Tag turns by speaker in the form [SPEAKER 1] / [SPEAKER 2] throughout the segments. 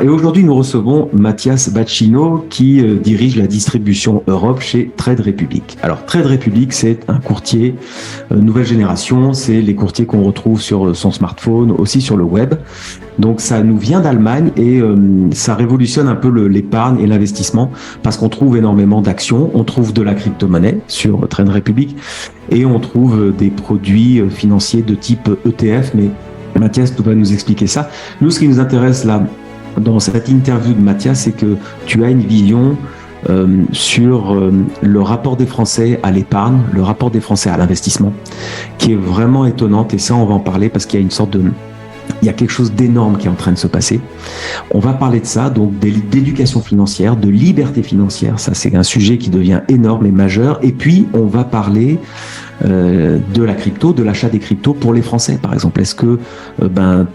[SPEAKER 1] Et aujourd'hui, nous recevons Mathias Bacchino qui dirige la distribution Europe chez Trade Republic. Alors, Trade Republic, c'est un courtier nouvelle génération. C'est les courtiers qu'on retrouve sur son smartphone, aussi sur le web. Donc, ça nous vient d'Allemagne et ça révolutionne un peu l'épargne et l'investissement parce qu'on trouve énormément d'actions. On trouve de la crypto-monnaie sur Trade Republic et on trouve des produits financiers de type ETF. Mais Mathias va nous expliquer ça. Nous, ce qui nous intéresse là, dans cette interview de Mathias, c'est que tu as une vision sur le rapport des Français à l'épargne, le rapport des Français à l'investissement, qui est vraiment étonnante. Et ça, on va en parler parce qu'il y a il y a quelque chose d'énorme qui est en train de se passer. On va parler de ça, donc d'éducation financière, de liberté financière. Ça, c'est un sujet qui devient énorme et majeur. Et puis, on va parler de la crypto, de l'achat des cryptos pour les Français, par exemple. Est-ce que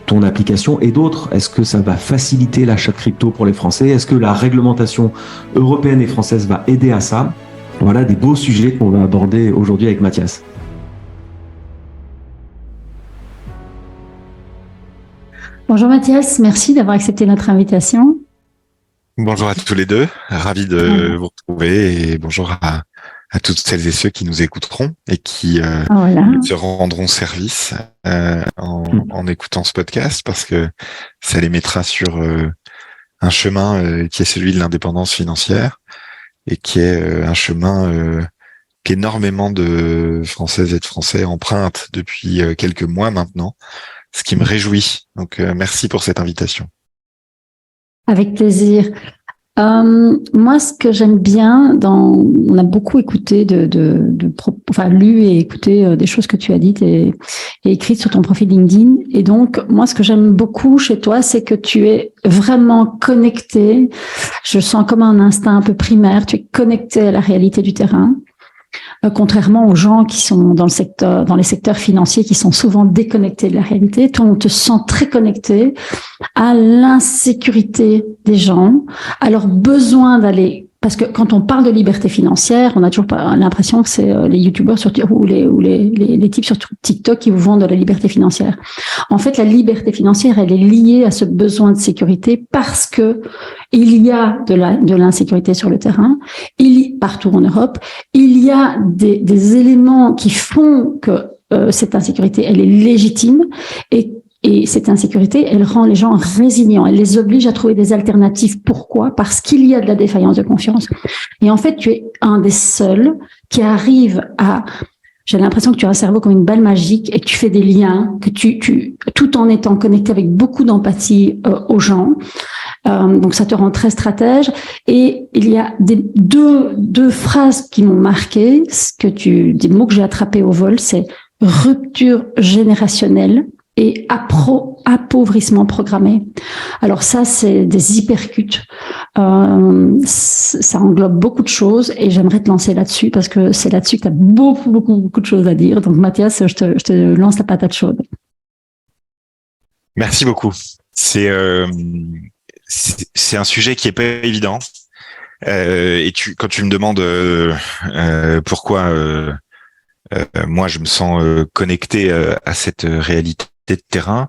[SPEAKER 1] ton application et d'autres, est-ce que ça va faciliter l'achat de crypto pour les Français? Est-ce que la réglementation européenne et française va aider à ça? Voilà des beaux sujets qu'on va aborder aujourd'hui avec Mathias.
[SPEAKER 2] Bonjour Mathias, merci d'avoir accepté notre invitation.
[SPEAKER 3] Bonjour à tous les deux, ravi de vous retrouver et bonjour à toutes celles et ceux qui nous écouteront et qui se rendront service en écoutant ce podcast parce que ça les mettra sur un chemin qui est celui de l'indépendance financière et qui est un chemin qu'énormément de Françaises et de Français empruntent depuis quelques mois maintenant, ce qui me réjouit. Donc merci pour cette invitation.
[SPEAKER 2] Avec plaisir. Moi, ce que j'aime bien, on a beaucoup écouté lu et écouté des choses que tu as dites et écrites sur ton profil LinkedIn. Et donc, moi, ce que j'aime beaucoup chez toi, c'est que tu es vraiment connecté. Je sens comme un instinct un peu primaire. Tu es connecté à la réalité du terrain. Contrairement aux gens qui sont dans les secteurs financiers, qui sont souvent déconnectés de la réalité, toi, on te sent très connecté à l'insécurité des gens, à leur besoin d'aller. Parce que quand on parle de liberté financière, on a toujours pas l'impression que c'est les youtubeurs ou les types sur TikTok qui vous vendent de la liberté financière. En fait, la liberté financière, elle est liée à ce besoin de sécurité parce que il y a de l'insécurité sur le terrain, partout en Europe, il y a des éléments qui font que cette insécurité, elle est légitime et cette insécurité, elle rend les gens résilients. Elle les oblige à trouver des alternatives. Pourquoi? Parce qu'il y a de la défaillance de confiance. Et en fait, tu es un des seuls qui arrive à... J'ai l'impression que tu as un cerveau comme une balle magique et que tu fais des liens, que tout en étant connecté avec beaucoup d'empathie aux gens. Donc, ça te rend très stratège. Et il y a deux phrases qui m'ont marqué. Des mots que j'ai attrapés au vol, c'est rupture générationnelle et appauvrissement programmé. Alors ça, c'est des hypercutes. Ça englobe beaucoup de choses et j'aimerais te lancer là-dessus parce que c'est là-dessus que tu as beaucoup de choses à dire. Donc Mathias, je te lance la patate chaude.
[SPEAKER 3] Merci beaucoup. C'est un sujet qui est pas évident. Et quand tu me demandes pourquoi moi je me sens connecté à cette réalité de terrain,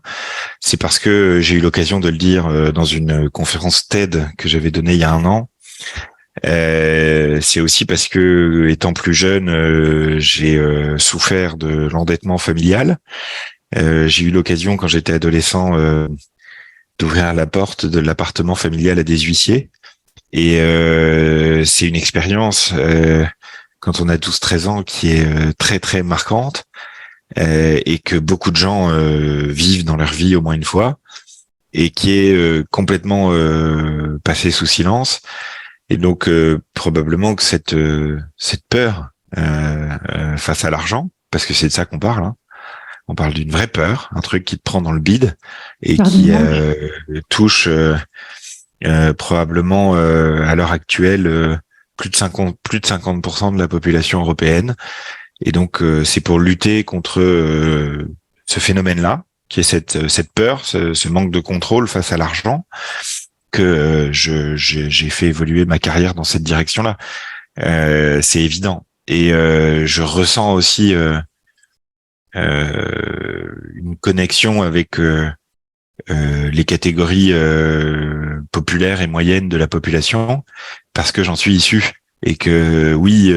[SPEAKER 3] c'est parce que j'ai eu l'occasion de le dire dans une conférence TED que j'avais donnée il y a 1 an. C'est aussi parce que, étant plus jeune, j'ai souffert de l'endettement familial. J'ai eu l'occasion, quand j'étais adolescent, d'ouvrir la porte de l'appartement familial à des huissiers. Et c'est une expérience, quand on a 12-13 ans, qui est très, très marquante. Et que beaucoup de gens vivent dans leur vie au moins une fois et qui est complètement passé sous silence. Et donc probablement que cette peur face à l'argent, parce que c'est de ça qu'on parle, hein. On parle d'une vraie peur, un truc qui te prend dans le bide et qui touche probablement à l'heure actuelle plus de 50% de la population européenne. Et donc, c'est pour lutter contre ce phénomène-là, qui est cette peur, ce manque de contrôle face à l'argent, que j'ai fait évoluer ma carrière dans cette direction-là. C'est évident. Et je ressens aussi une connexion avec les catégories populaires et moyennes de la population, parce que j'en suis issu et que oui,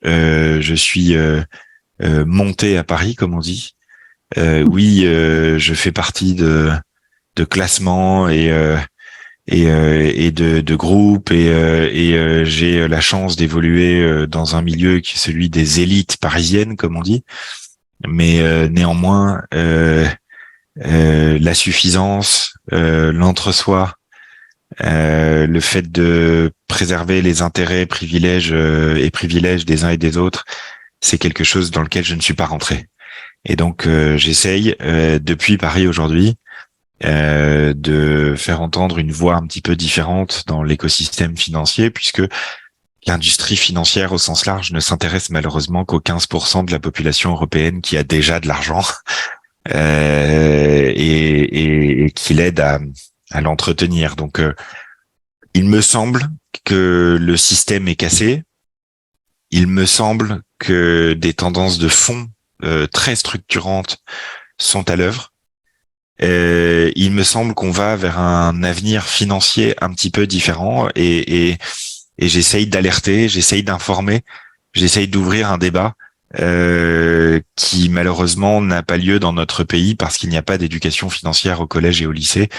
[SPEAKER 3] je suis monté à Paris, comme on dit. Oui, je fais partie de classements et de groupes et j'ai la chance d'évoluer dans un milieu qui est celui des élites parisiennes, comme on dit. Mais néanmoins, la suffisance, l'entre-soi, le fait de préserver les intérêts, privilèges et privilèges des uns et des autres, c'est quelque chose dans lequel je ne suis pas rentré. Et donc j'essaye depuis Paris aujourd'hui de faire entendre une voix un petit peu différente dans l'écosystème financier, puisque l'industrie financière au sens large ne s'intéresse malheureusement qu'aux 15% de la population européenne qui a déjà de l'argent et qui l'aide à l'entretenir. Donc il me semble que le système est cassé. Il me semble que des tendances de fond très structurantes sont à l'œuvre. Il me semble qu'on va vers un avenir financier un petit peu différent et j'essaye d'alerter, j'essaye d'informer, j'essaye d'ouvrir un débat qui malheureusement n'a pas lieu dans notre pays parce qu'il n'y a pas d'éducation financière au collège et au lycée,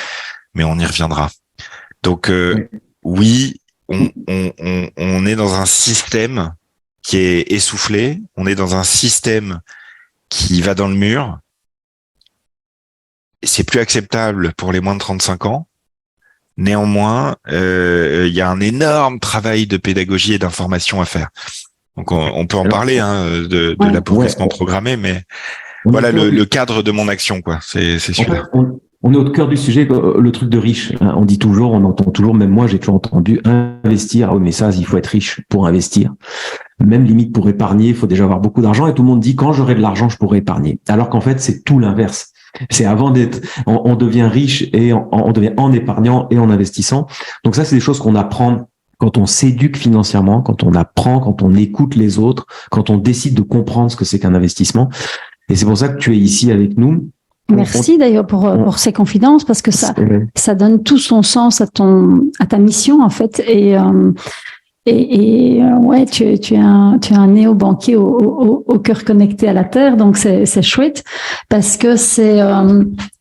[SPEAKER 3] mais on y reviendra. Donc oui, on est dans un système qui est essoufflé, on est dans un système qui va dans le mur. C'est plus acceptable pour les moins de 35 ans. Néanmoins, il y a un énorme travail de pédagogie et d'information à faire. Donc, on peut en parler de l'appauvrissement programmé, mais voilà le cadre de mon action, quoi. C'est celui-là.
[SPEAKER 1] En fait, on est au cœur du sujet, le truc de riche. On dit toujours, on entend toujours, même moi, j'ai toujours entendu investir. Ah oui, mais ça, il faut être riche pour investir. Même limite pour épargner, il faut déjà avoir beaucoup d'argent. Et tout le monde dit, quand j'aurai de l'argent, je pourrai épargner. Alors qu'en fait, c'est tout l'inverse. C'est avant d'être, on devient riche et on devient en épargnant et en investissant. Donc ça, c'est des choses qu'on apprend quand on s'éduque financièrement, quand on apprend, quand on écoute les autres, quand on décide de comprendre ce que c'est qu'un investissement. Et c'est pour ça que tu es ici avec nous.
[SPEAKER 2] Merci d'ailleurs pour ces confidences, parce que ça donne tout son sens à ta mission en fait. Ouais, tu es un néo-banquier au cœur connecté à la terre, donc c'est chouette parce que c'est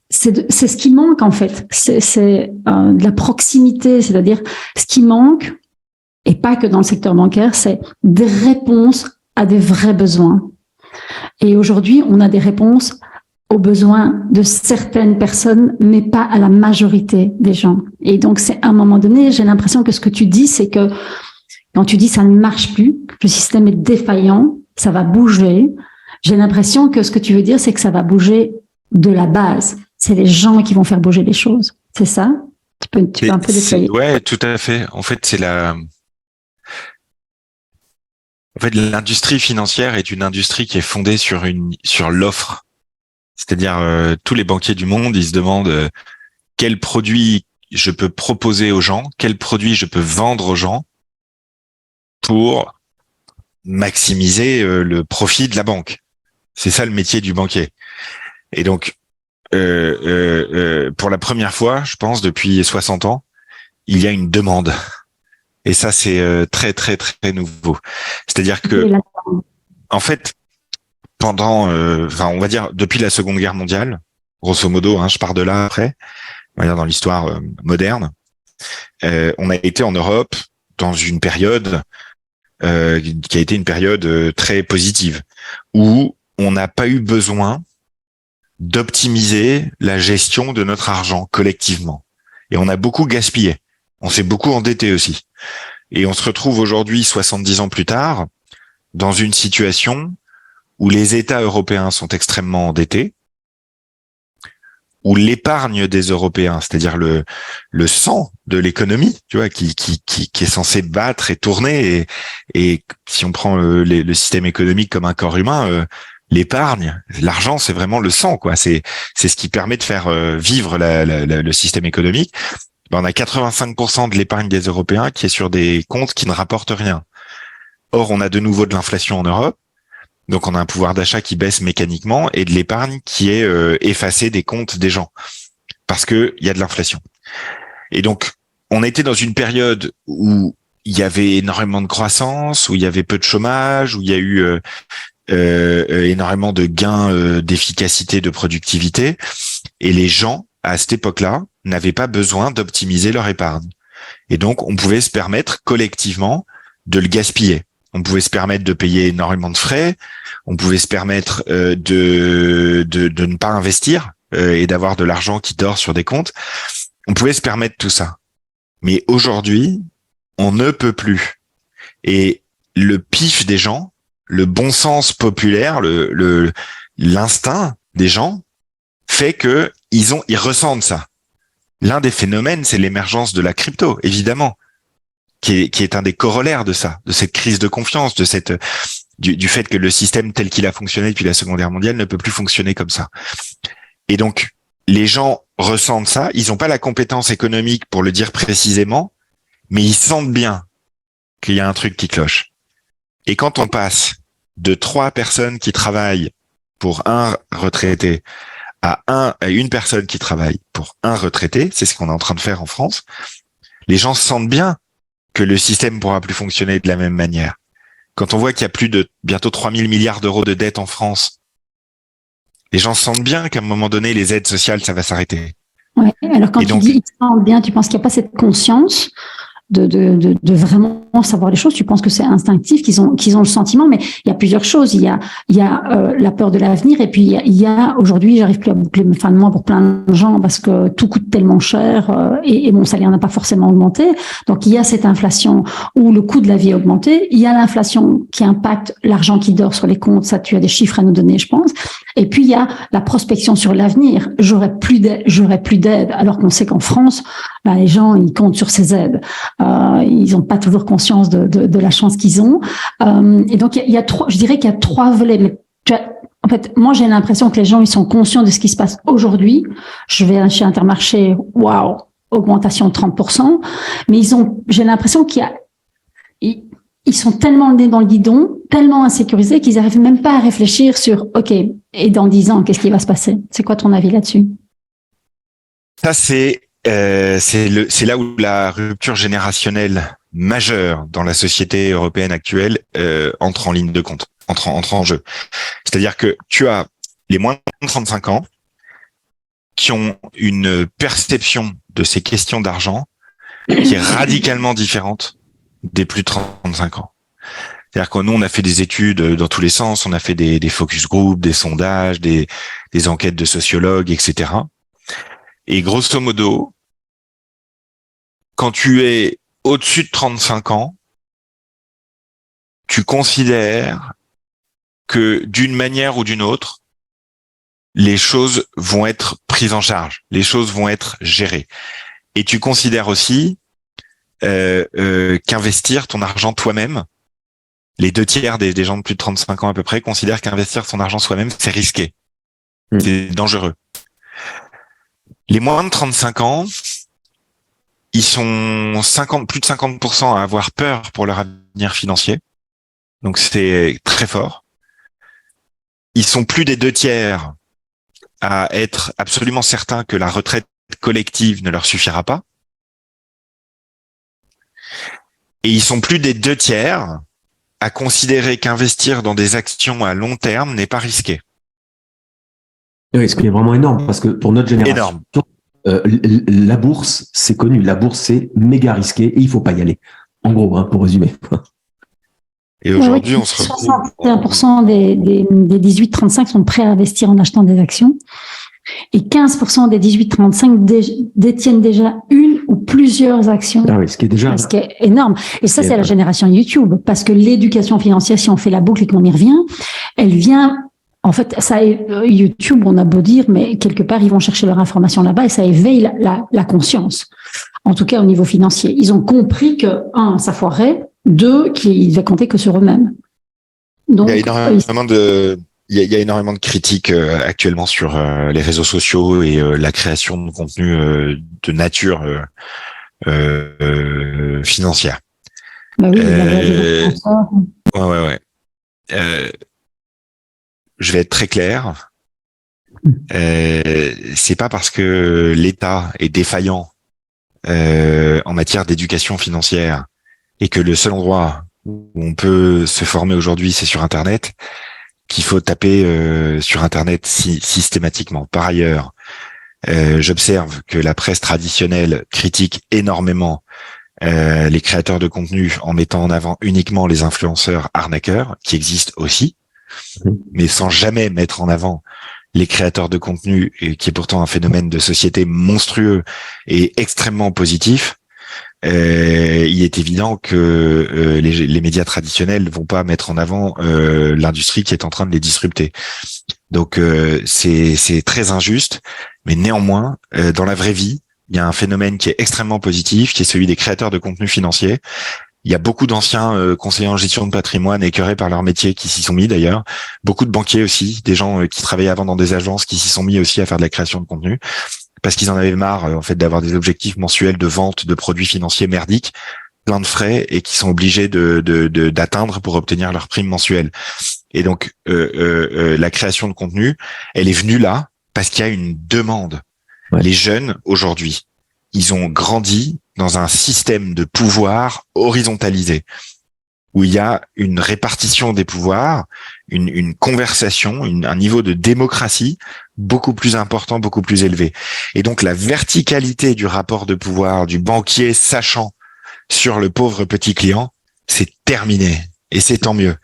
[SPEAKER 2] ce qui manque en fait. C'est de la proximité, c'est-à-dire ce qui manque, et pas que dans le secteur bancaire, c'est des réponses à des vrais besoins. Et aujourd'hui, on a des réponses aux besoins de certaines personnes, mais pas à la majorité des gens. Et donc, c'est à un moment donné, j'ai l'impression que ce que tu dis, c'est que quand tu dis ça ne marche plus, le système est défaillant, ça va bouger. J'ai l'impression que ce que tu veux dire, c'est que ça va bouger de la base. C'est les gens qui vont faire bouger les choses. C'est ça? Tu peux un peu détailler.
[SPEAKER 3] Ouais, tout à fait. En fait, l'industrie financière est une industrie qui est fondée sur l'offre. C'est-à-dire, tous les banquiers du monde, ils se demandent quel produit je peux proposer aux gens, quel produit je peux vendre aux gens pour maximiser le profit de la banque. C'est ça le métier du banquier. Et donc, pour la première fois, je pense, depuis 60 ans, il y a une demande. Et ça, c'est très, très, très nouveau. C'est-à-dire que, en fait, on va dire, depuis la Seconde Guerre mondiale, grosso modo, je pars de là après, on va dire dans l'histoire moderne, on a été en Europe dans une période qui a été une période très positive, où on n'a pas eu besoin d'optimiser la gestion de notre argent collectivement. Et on a beaucoup gaspillé. On s'est beaucoup endetté aussi. Et on se retrouve aujourd'hui, 70 ans plus tard, dans une situation où les États européens sont extrêmement endettés, où l'épargne des Européens, c'est-à-dire le sang de l'économie, tu vois, qui est censé battre et tourner, et si on prend le système économique comme un corps humain, l'épargne, l'argent, c'est vraiment le sang, quoi. C'est ce qui permet de faire vivre le système économique. On a 85% de l'épargne des Européens qui est sur des comptes qui ne rapportent rien. Or, on a de nouveau de l'inflation en Europe. Donc, on a un pouvoir d'achat qui baisse mécaniquement et de l'épargne qui est effacée des comptes des gens. parce que il y a de l'inflation. Et donc, on était dans une période où il y avait énormément de croissance, où il y avait peu de chômage, où il y a eu énormément de gains d'efficacité, de productivité, et les gens, à cette époque-là, n'avaient pas besoin d'optimiser leur épargne. Et donc, on pouvait se permettre collectivement de le gaspiller. On pouvait se permettre de payer énormément de frais, on pouvait se permettre de ne pas investir et d'avoir de l'argent qui dort sur des comptes. On pouvait se permettre tout ça. Mais aujourd'hui, on ne peut plus. Et le pif des gens, le bon sens populaire, l'instinct des gens fait que ils ressentent ça. L'un des phénomènes, c'est l'émergence de la crypto, évidemment, qui est un des corollaires de ça, de cette crise de confiance, de du fait que le système tel qu'il a fonctionné depuis la Seconde Guerre mondiale ne peut plus fonctionner comme ça. Et donc, les gens ressentent ça, ils n'ont pas la compétence économique pour le dire précisément, mais ils sentent bien qu'il y a un truc qui cloche. Et quand on passe de 3 personnes qui travaillent pour un retraité à une personne qui travaille pour un retraité, c'est ce qu'on est en train de faire en France, les gens sentent bien que le système pourra plus fonctionner de la même manière. Quand on voit qu'il y a plus de bientôt 3000 milliards d'euros de dettes en France, les gens sentent bien qu'à un moment donné, les aides sociales, ça va s'arrêter.
[SPEAKER 2] Ouais. Alors quand tu dis ils sentent bien, tu penses qu'il n'y a pas cette conscience de vraiment savoir les choses. Tu penses que c'est instinctif, qu'ils ont le sentiment, mais il y a plusieurs choses. Il y a la peur de l'avenir, et puis il y a aujourd'hui, j'arrive plus à boucler mes fins de mois pour plein de gens parce que tout coûte tellement cher et mon salaire n'a pas forcément augmenté. Donc il y a cette inflation où le coût de la vie a augmenté. Il y a l'inflation qui impacte l'argent qui dort sur les comptes. Ça, tu as des chiffres à nous donner, je pense. Et puis il y a la prospection sur l'avenir. J'aurai plus d'aide, alors qu'on sait qu'en France, les gens ils comptent sur ces aides. Ils n'ont pas toujours conscience de la chance qu'ils ont. Et donc, je dirais qu'il y a 3 volets. Mais en fait, moi, j'ai l'impression que les gens, ils sont conscients de ce qui se passe aujourd'hui. Je vais chez Intermarché, waouh, augmentation de 30%. Mais j'ai l'impression ils sont tellement le nez dans le guidon, tellement insécurisés qu'ils n'arrivent même pas à réfléchir sur, OK, et dans 10 ans, qu'est-ce qui va se passer? C'est quoi ton avis là-dessus?
[SPEAKER 3] Ça, c'est là où la rupture générationnelle majeure dans la société européenne actuelle entre en ligne de compte, entre en jeu. C'est-à-dire que tu as les moins de 35 ans qui ont une perception de ces questions d'argent qui est radicalement différente des plus de 35 ans. C'est-à-dire que nous, on a fait des études dans tous les sens, on a fait des focus group, des sondages, des enquêtes de sociologues, etc. Et grosso modo, quand tu es au-dessus de 35 ans, tu considères que d'une manière ou d'une autre, les choses vont être prises en charge, les choses vont être gérées. Et tu considères aussi qu'investir ton argent toi-même, les 2/3 des gens de plus de 35 ans à peu près considèrent qu'investir son argent soi-même, c'est risqué, c'est dangereux. Les moins de 35 ans, ils sont plus de 50% à avoir peur pour leur avenir financier. Donc c'est très fort. Ils sont plus des 2/3 à être absolument certains que la retraite collective ne leur suffira pas. Et ils sont plus des 2/3 à considérer qu'investir dans des actions à long terme n'est pas risqué.
[SPEAKER 1] Oui, ce qui est vraiment énorme, parce que pour notre génération,
[SPEAKER 3] énorme.
[SPEAKER 1] La bourse, c'est connu. La bourse, c'est méga risqué et il faut pas y aller. En gros, pour résumer.
[SPEAKER 3] Et aujourd'hui, on se retrouve...
[SPEAKER 2] 61% des 18-35 sont prêts à investir en achetant des actions. Et 15% des 18-35 détiennent déjà une ou plusieurs actions.
[SPEAKER 1] Ah oui, ce qui est
[SPEAKER 2] énorme. Et ça, c'est la génération YouTube. Parce que l'éducation financière, si on fait la boucle et qu'on y revient, elle vient... En fait, YouTube, on a beau dire, mais quelque part, ils vont chercher leur information là-bas et ça éveille la conscience. En tout cas, au niveau financier. Ils ont compris que, 1, ça foirait, 2, qu'ils devaient compter que sur eux-mêmes. Donc, il
[SPEAKER 3] y a énormément de critiques actuellement sur les réseaux sociaux et la création de contenu de nature financière.
[SPEAKER 2] Bah oui,
[SPEAKER 3] ouais. Je vais être très clair. C'est pas parce que l'État est défaillant en matière d'éducation financière et que le seul endroit où on peut se former aujourd'hui, c'est sur Internet, qu'il faut taper sur Internet systématiquement. Par ailleurs, j'observe que la presse traditionnelle critique énormément les créateurs de contenu en mettant en avant uniquement les influenceurs arnaqueurs, qui existent aussi, mais sans jamais mettre en avant les créateurs de contenu, qui est pourtant un phénomène de société monstrueux et extrêmement positif. Il est évident que les médias traditionnels vont pas mettre en avant l'industrie qui est en train de les disrupter. Donc c'est très injuste, mais néanmoins, dans la vraie vie, il y a un phénomène qui est extrêmement positif, qui est celui des créateurs de contenu financier. Il y a beaucoup d'anciens conseillers en gestion de patrimoine écœurés par leur métier qui s'y sont mis d'ailleurs. Beaucoup de banquiers aussi, des gens qui travaillaient avant dans des agences qui s'y sont mis aussi à faire de la création de contenu parce qu'ils en avaient marre en fait d'avoir des objectifs mensuels de vente de produits financiers merdiques, plein de frais et qui sont obligés d'atteindre pour obtenir leur prime mensuelle. Et donc la création de contenu, elle est venue là parce qu'il y a une demande. Ouais. Les jeunes aujourd'hui, ils ont grandi dans un système de pouvoir horizontalisé, où il y a une répartition des pouvoirs, une conversation, un niveau de démocratie beaucoup plus important, beaucoup plus élevé. Et donc la verticalité du rapport de pouvoir du banquier sachant sur le pauvre petit client, c'est terminé. Et c'est tant mieux.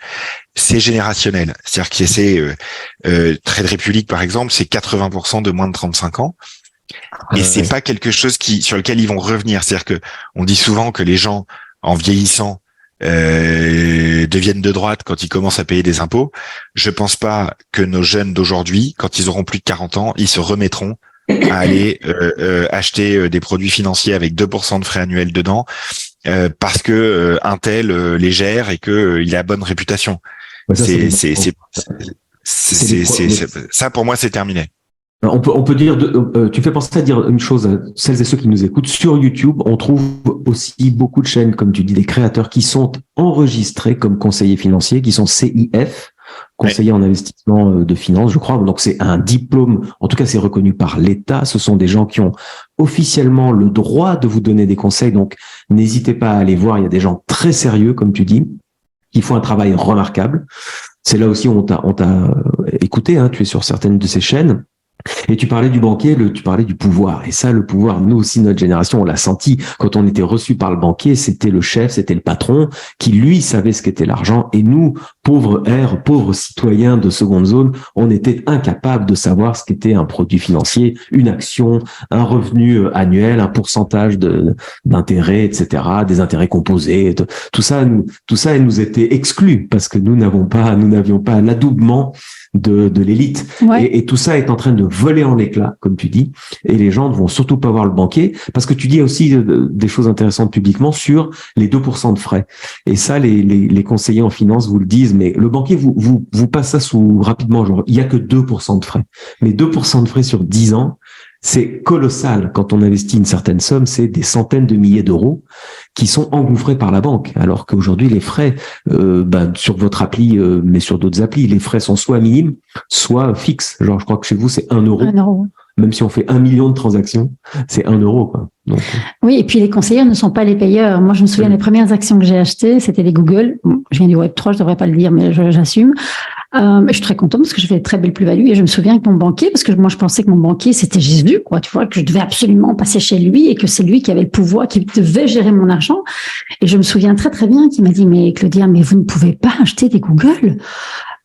[SPEAKER 3] C'est générationnel. C'est-à-dire que c'est Trade Republic, par exemple, c'est 80% de moins de 35 ans. Et c'est pas quelque chose sur lequel ils vont revenir. C'est-à-dire que on dit souvent que les gens, en vieillissant, deviennent de droite quand ils commencent à payer des impôts. Je pense pas que nos jeunes d'aujourd'hui, quand ils auront plus de 40 ans, ils se remettront à aller acheter des produits financiers avec 2% de frais annuels dedans, parce que un tel les gère et que il a bonne réputation. Ouais, ça pour moi c'est terminé.
[SPEAKER 1] On peut dire, tu fais penser à dire une chose à celles et ceux qui nous écoutent. Sur YouTube, on trouve aussi beaucoup de chaînes, comme tu dis, des créateurs qui sont enregistrés comme conseillers financiers, qui sont CIF, conseillers en investissement de finance, je crois. Donc c'est un diplôme, en tout cas c'est reconnu par l'État. Ce sont des gens qui ont officiellement le droit de vous donner des conseils. Donc n'hésitez pas à aller voir, il y a des gens très sérieux, comme tu dis, qui font un travail remarquable. C'est là aussi où on t'a écouté, hein, tu es sur certaines de ces chaînes. Et tu parlais du banquier, tu parlais du pouvoir. Et ça, le pouvoir, nous aussi, notre génération, on l'a senti. Quand on était reçu par le banquier, c'était le chef, c'était le patron qui, lui, savait ce qu'était l'argent. Et nous, pauvres citoyens de seconde zone, on était incapables de savoir ce qu'était un produit financier, une action, un revenu annuel, un pourcentage d'intérêt, etc., des intérêts composés. Tout ça, elle nous était exclu parce que nous n'avions pas l'adoubement de l'élite. Ouais. Et tout ça est en train de voler en éclats, comme tu dis, et les gens ne vont surtout pas voir le banquier, parce que tu dis aussi des choses intéressantes publiquement sur les 2% de frais. Et ça, les conseillers en finance vous le disent, mais le banquier vous passe ça rapidement, genre, il y a que 2% de frais. Mais 2% de frais sur 10 ans, c'est colossal. Quand on investit une certaine somme, c'est des centaines de milliers d'euros qui sont engouffrés par la banque. Alors qu'aujourd'hui, les frais, sur votre appli, mais sur d'autres applis, les frais sont soit minimes, soit fixes. Genre, je crois que chez vous, c'est 1 euro.
[SPEAKER 2] 1 euro.
[SPEAKER 1] Même si on fait 1 million de transactions, c'est 1 euro, quoi. Donc,
[SPEAKER 2] oui, et puis les conseillers ne sont pas les payeurs. Moi, je me souviens des premières actions que j'ai achetées, c'était les Google. Bon, je viens du Web3, je devrais pas le dire, mais j'assume. Je suis très contente parce que je fais de très belles plus-values et je me souviens que mon banquier, parce que moi je pensais que mon banquier c'était Jésus, quoi, tu vois, que je devais absolument passer chez lui et que c'est lui qui avait le pouvoir, qui devait gérer mon argent. Et je me souviens très très bien qu'il m'a dit, mais Claudia, mais vous ne pouvez pas acheter des Google.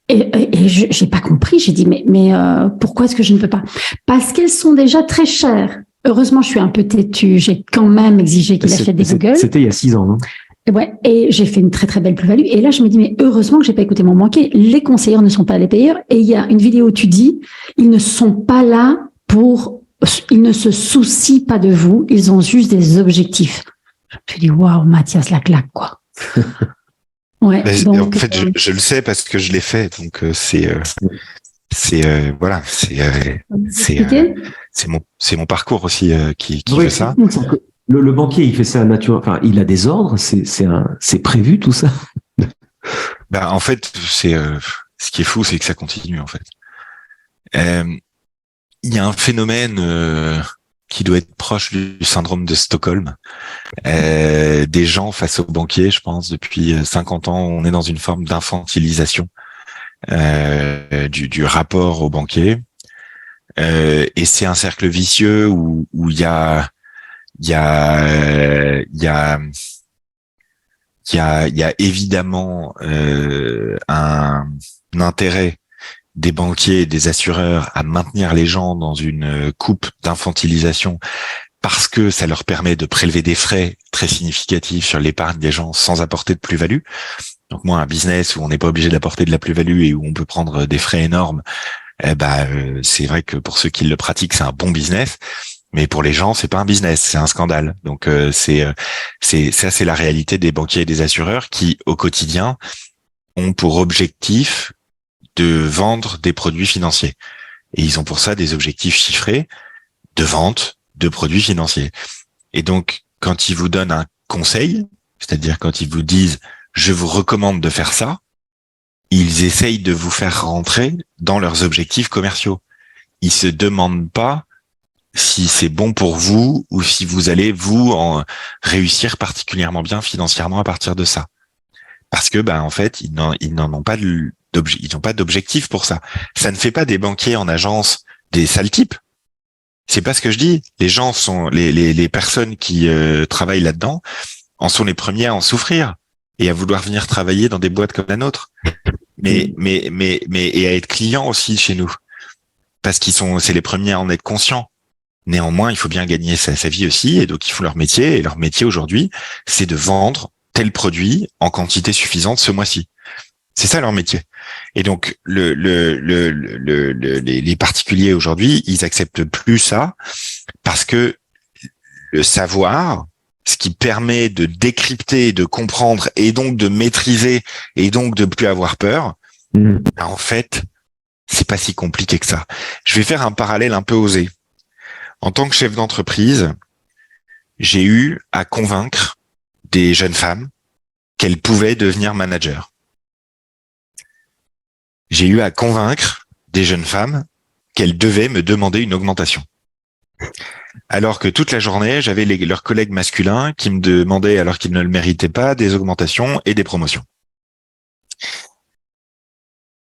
[SPEAKER 2] Et j'ai pas compris. J'ai dit, mais pourquoi est-ce que je ne peux pas? Parce qu'elles sont déjà très chères. Heureusement, je suis un peu têtue. J'ai quand même exigé qu'il achète des Google.
[SPEAKER 1] C'était il y a 6 ans, non?
[SPEAKER 2] Ouais, et j'ai fait une très très belle plus-value. Et là, je me dis, mais heureusement que j'ai pas écouté mon banquier. Les conseillers ne sont pas les payeurs. Et il y a une vidéo où tu dis, ils ne sont pas là ils ne se soucient pas de vous. Ils ont juste des objectifs. Je dis, waouh, Mathias, la claque, quoi.
[SPEAKER 3] Ouais. Donc, en fait, je le sais parce que je l'ai fait. Donc voilà, c'est mon parcours aussi qui fait ça.
[SPEAKER 1] Le banquier, il fait ça naturellement. Enfin, il a des ordres. C'est prévu tout ça.
[SPEAKER 3] En fait, ce qui est fou, c'est que ça continue en fait. il y a un phénomène qui doit être proche du syndrome de Stockholm. Des gens face aux banquiers, je pense, depuis 50 ans, on est dans une forme d'infantilisation du rapport aux banquiers. Et c'est un cercle vicieux où il y a évidemment un intérêt des banquiers et des assureurs à maintenir les gens dans une coupe d'infantilisation parce que ça leur permet de prélever des frais très significatifs sur l'épargne des gens sans apporter de plus-value. Donc moi, un business où on n'est pas obligé d'apporter de la plus-value et où on peut prendre des frais énormes, c'est vrai que pour ceux qui le pratiquent, c'est un bon business. Mais pour les gens, c'est pas un business, c'est un scandale. Donc c'est la réalité des banquiers et des assureurs qui, au quotidien, ont pour objectif de vendre des produits financiers. Et ils ont pour ça des objectifs chiffrés de vente de produits financiers. Et donc, quand ils vous donnent un conseil, c'est-à-dire quand ils vous disent « je vous recommande de faire ça », ils essayent de vous faire rentrer dans leurs objectifs commerciaux. Ils se demandent pas si c'est bon pour vous ou si vous allez en réussir particulièrement bien financièrement à partir de ça. Parce que en fait, ils n'en ont pas ils n'ont pas d'objectif pour ça. Ça ne fait pas des banquiers en agence des sales types. C'est pas ce que je dis. Les gens sont les personnes qui travaillent là-dedans en sont les premiers à en souffrir et à vouloir venir travailler dans des boîtes comme la nôtre. Mais et à être clients aussi chez nous. Parce c'est les premiers à en être conscients. Néanmoins, il faut bien gagner sa vie aussi, et donc ils font leur métier. Et leur métier aujourd'hui, c'est de vendre tel produit en quantité suffisante ce mois-ci. C'est ça leur métier. Et donc les particuliers aujourd'hui, ils acceptent plus ça parce que le savoir, ce qui permet de décrypter, de comprendre et donc de maîtriser et donc de plus avoir peur, en fait, c'est pas si compliqué que ça. Je vais faire un parallèle un peu osé. En tant que chef d'entreprise, j'ai eu à convaincre des jeunes femmes qu'elles pouvaient devenir managers. J'ai eu à convaincre des jeunes femmes qu'elles devaient me demander une augmentation. Alors que toute la journée, j'avais leurs collègues masculins qui me demandaient, alors qu'ils ne le méritaient pas, des augmentations et des promotions.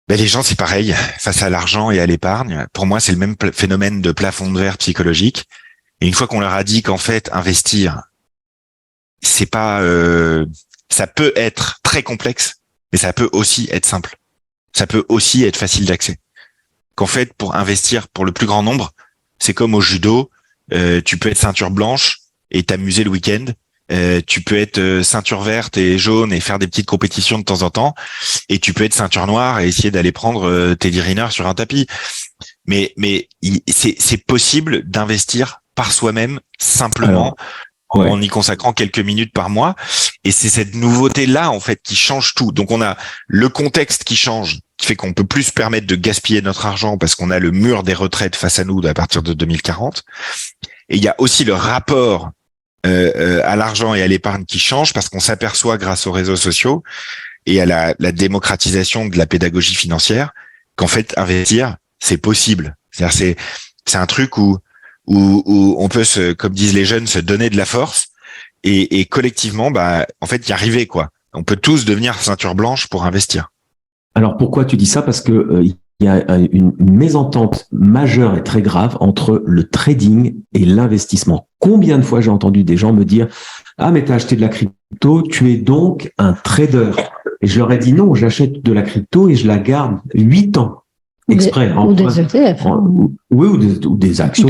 [SPEAKER 3] Les gens, c'est pareil, face à l'argent et à l'épargne. Pour moi, c'est le même phénomène de plafond de verre psychologique. Et une fois qu'on leur a dit qu'en fait, investir, c'est pas, ça peut être très complexe, mais ça peut aussi être simple. Ça peut aussi être facile d'accès. Qu'en fait, pour investir pour le plus grand nombre, c'est comme au judo, tu peux être ceinture blanche et t'amuser le week-end. Tu peux être ceinture verte et jaune et faire des petites compétitions de temps en temps. Et tu peux être ceinture noire et essayer d'aller prendre Teddy Riner sur un tapis. Mais c'est possible d'investir par soi-même simplement. Alors, en y consacrant quelques minutes par mois. Et c'est cette nouveauté-là, en fait, qui change tout. Donc, on a le contexte qui change, qui fait qu'on peut plus se permettre de gaspiller notre argent parce qu'on a le mur des retraites face à nous à partir de 2040. Et il y a aussi le rapport à l'argent et à l'épargne qui change parce qu'on s'aperçoit grâce aux réseaux sociaux et à la démocratisation de la pédagogie financière qu'en fait, investir, c'est possible. C'est-à-dire, c'est un truc où on peut comme disent les jeunes, se donner de la force et collectivement, en fait, y arriver, quoi. On peut tous devenir ceinture blanche pour investir.
[SPEAKER 1] Alors, pourquoi tu dis ça? Parce que il y a une mésentente majeure et très grave entre le trading et l'investissement. Combien de fois j'ai entendu des gens me dire « Ah, mais t'as acheté de la crypto, tu es donc un trader ». Et je leur ai dit « Non, j'achète de la crypto et je la garde 8 ans. » Exprès.
[SPEAKER 2] Ou des ETF.
[SPEAKER 1] Oui, ou des actions,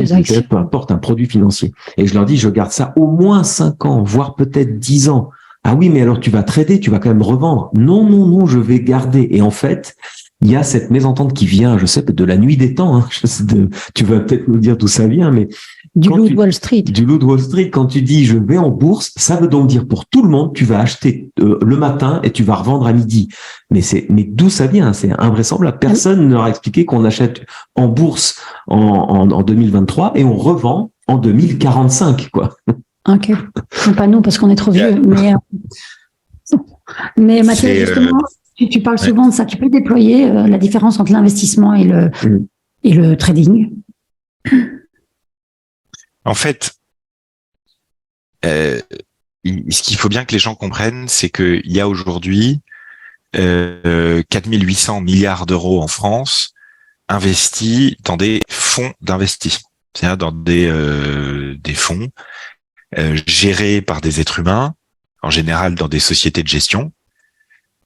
[SPEAKER 1] peu importe, un produit financier. Et je leur dis, je garde ça au moins 5 ans, voire peut-être 10 ans. Ah oui, mais alors tu vas trader, tu vas quand même revendre. Non, je vais garder. Et en fait, il y a cette mésentente qui vient, je sais, de la nuit des temps. Hein. Tu vas peut-être nous dire d'où ça vient, mais
[SPEAKER 2] du loup de Wall Street.
[SPEAKER 1] Du loup de Wall Street, quand tu dis je vais en bourse, ça veut donc dire pour tout le monde, tu vas acheter le matin et tu vas revendre à midi. Mais d'où ça vient? C'est invraisemblable. Personne ne leur a expliqué qu'on achète en bourse en 2023 et on revend en 2045, quoi.
[SPEAKER 2] Ok. Pas nous parce qu'on est trop vieux. Mais Mathieu, justement, tu parles souvent de ça. Tu peux déployer la différence entre l'investissement et le trading?
[SPEAKER 3] En fait, ce qu'il faut bien que les gens comprennent, c'est qu'il y a aujourd'hui 4800 milliards d'euros en France investis dans des fonds d'investissement, c'est-à-dire dans des fonds gérés par des êtres humains, en général dans des sociétés de gestion.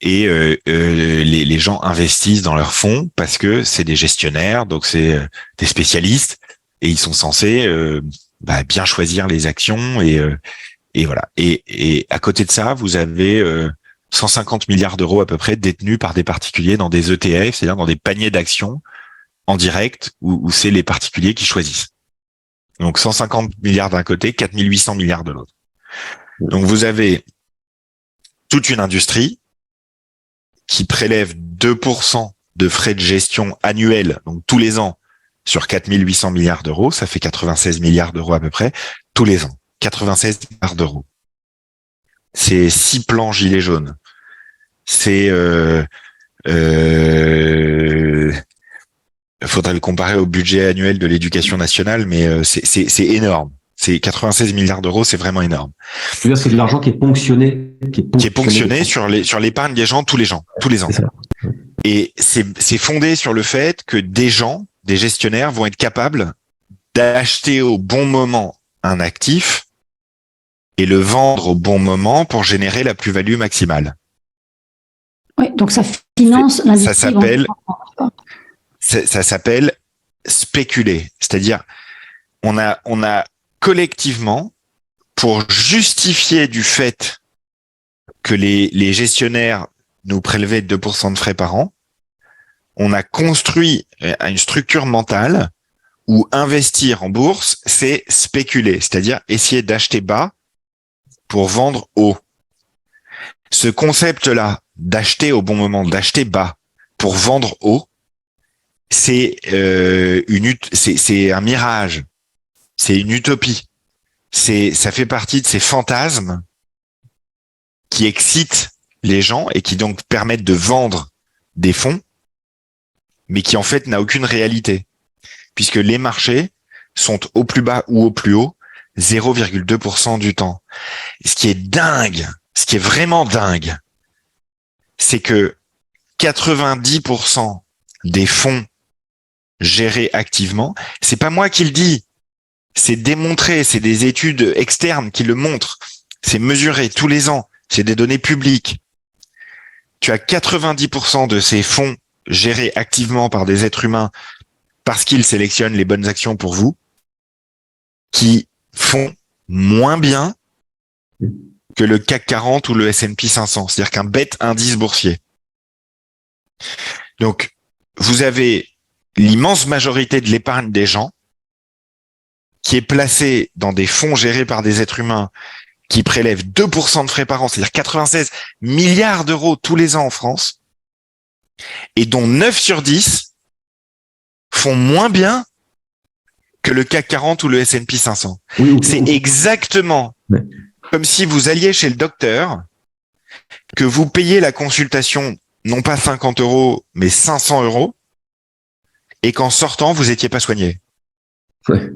[SPEAKER 3] Et les gens investissent dans leurs fonds parce que c'est des gestionnaires, donc c'est des spécialistes, et ils sont censés bien choisir les actions et voilà. Et à côté de ça, vous avez 150 milliards d'euros à peu près détenus par des particuliers dans des ETF, c'est-à-dire dans des paniers d'actions en direct où c'est les particuliers qui choisissent. Donc 150 milliards d'un côté, 4800 milliards de l'autre. Donc vous avez toute une industrie qui prélève 2% de frais de gestion annuels, donc tous les ans, sur 4800 milliards d'euros, ça fait 96 milliards d'euros à peu près, tous les ans. 96 milliards d'euros. C'est 6 plans gilets jaunes. C'est faudrait le comparer au budget annuel de l'éducation nationale, mais c'est énorme. C'est 96 milliards d'euros, c'est vraiment énorme.
[SPEAKER 1] Je veux dire, c'est de l'argent qui est ponctionné,
[SPEAKER 3] qui est ponctionné sur l'épargne des gens tous les ans. Et c'est fondé sur le fait que des gestionnaires vont être capables d'acheter au bon moment un actif et le vendre au bon moment pour générer la plus-value maximale.
[SPEAKER 2] Oui, donc ça finance l'industrie.
[SPEAKER 3] Ça s'appelle spéculer. C'est-à-dire, on a collectivement, pour justifier du fait que les gestionnaires nous prélevaient 2% de frais par an, on a construit une structure mentale où investir en bourse, c'est spéculer, c'est-à-dire essayer d'acheter bas pour vendre haut. Ce concept-là, d'acheter au bon moment, d'acheter bas pour vendre haut, c'est un mirage, c'est une utopie. Ça fait partie de ces fantasmes qui excitent les gens et qui donc permettent de vendre des fonds, mais qui en fait n'a aucune réalité, puisque les marchés sont au plus bas ou au plus haut 0,2% du temps. Et ce qui est dingue, ce qui est vraiment dingue, c'est que 90% des fonds gérés activement, c'est pas moi qui le dis, c'est démontré, c'est des études externes qui le montrent, c'est mesuré tous les ans, c'est des données publiques. Tu as 90% de ces fonds gérés activement par des êtres humains parce qu'ils sélectionnent les bonnes actions pour vous, qui font moins bien que le CAC 40 ou le S&P 500, c'est-à-dire qu'un bête indice boursier. Donc, vous avez l'immense majorité de l'épargne des gens qui est placée dans des fonds gérés par des êtres humains qui prélèvent 2% de frais par an, c'est-à-dire 96 milliards d'euros tous les ans en France, et dont 9 sur 10 font moins bien que le CAC 40 ou le S&P 500. Oui. C'est exactement comme si vous alliez chez le docteur, que vous payez la consultation non pas 50 €, mais 500 €, et qu'en sortant, vous n'étiez pas soigné. Ouais.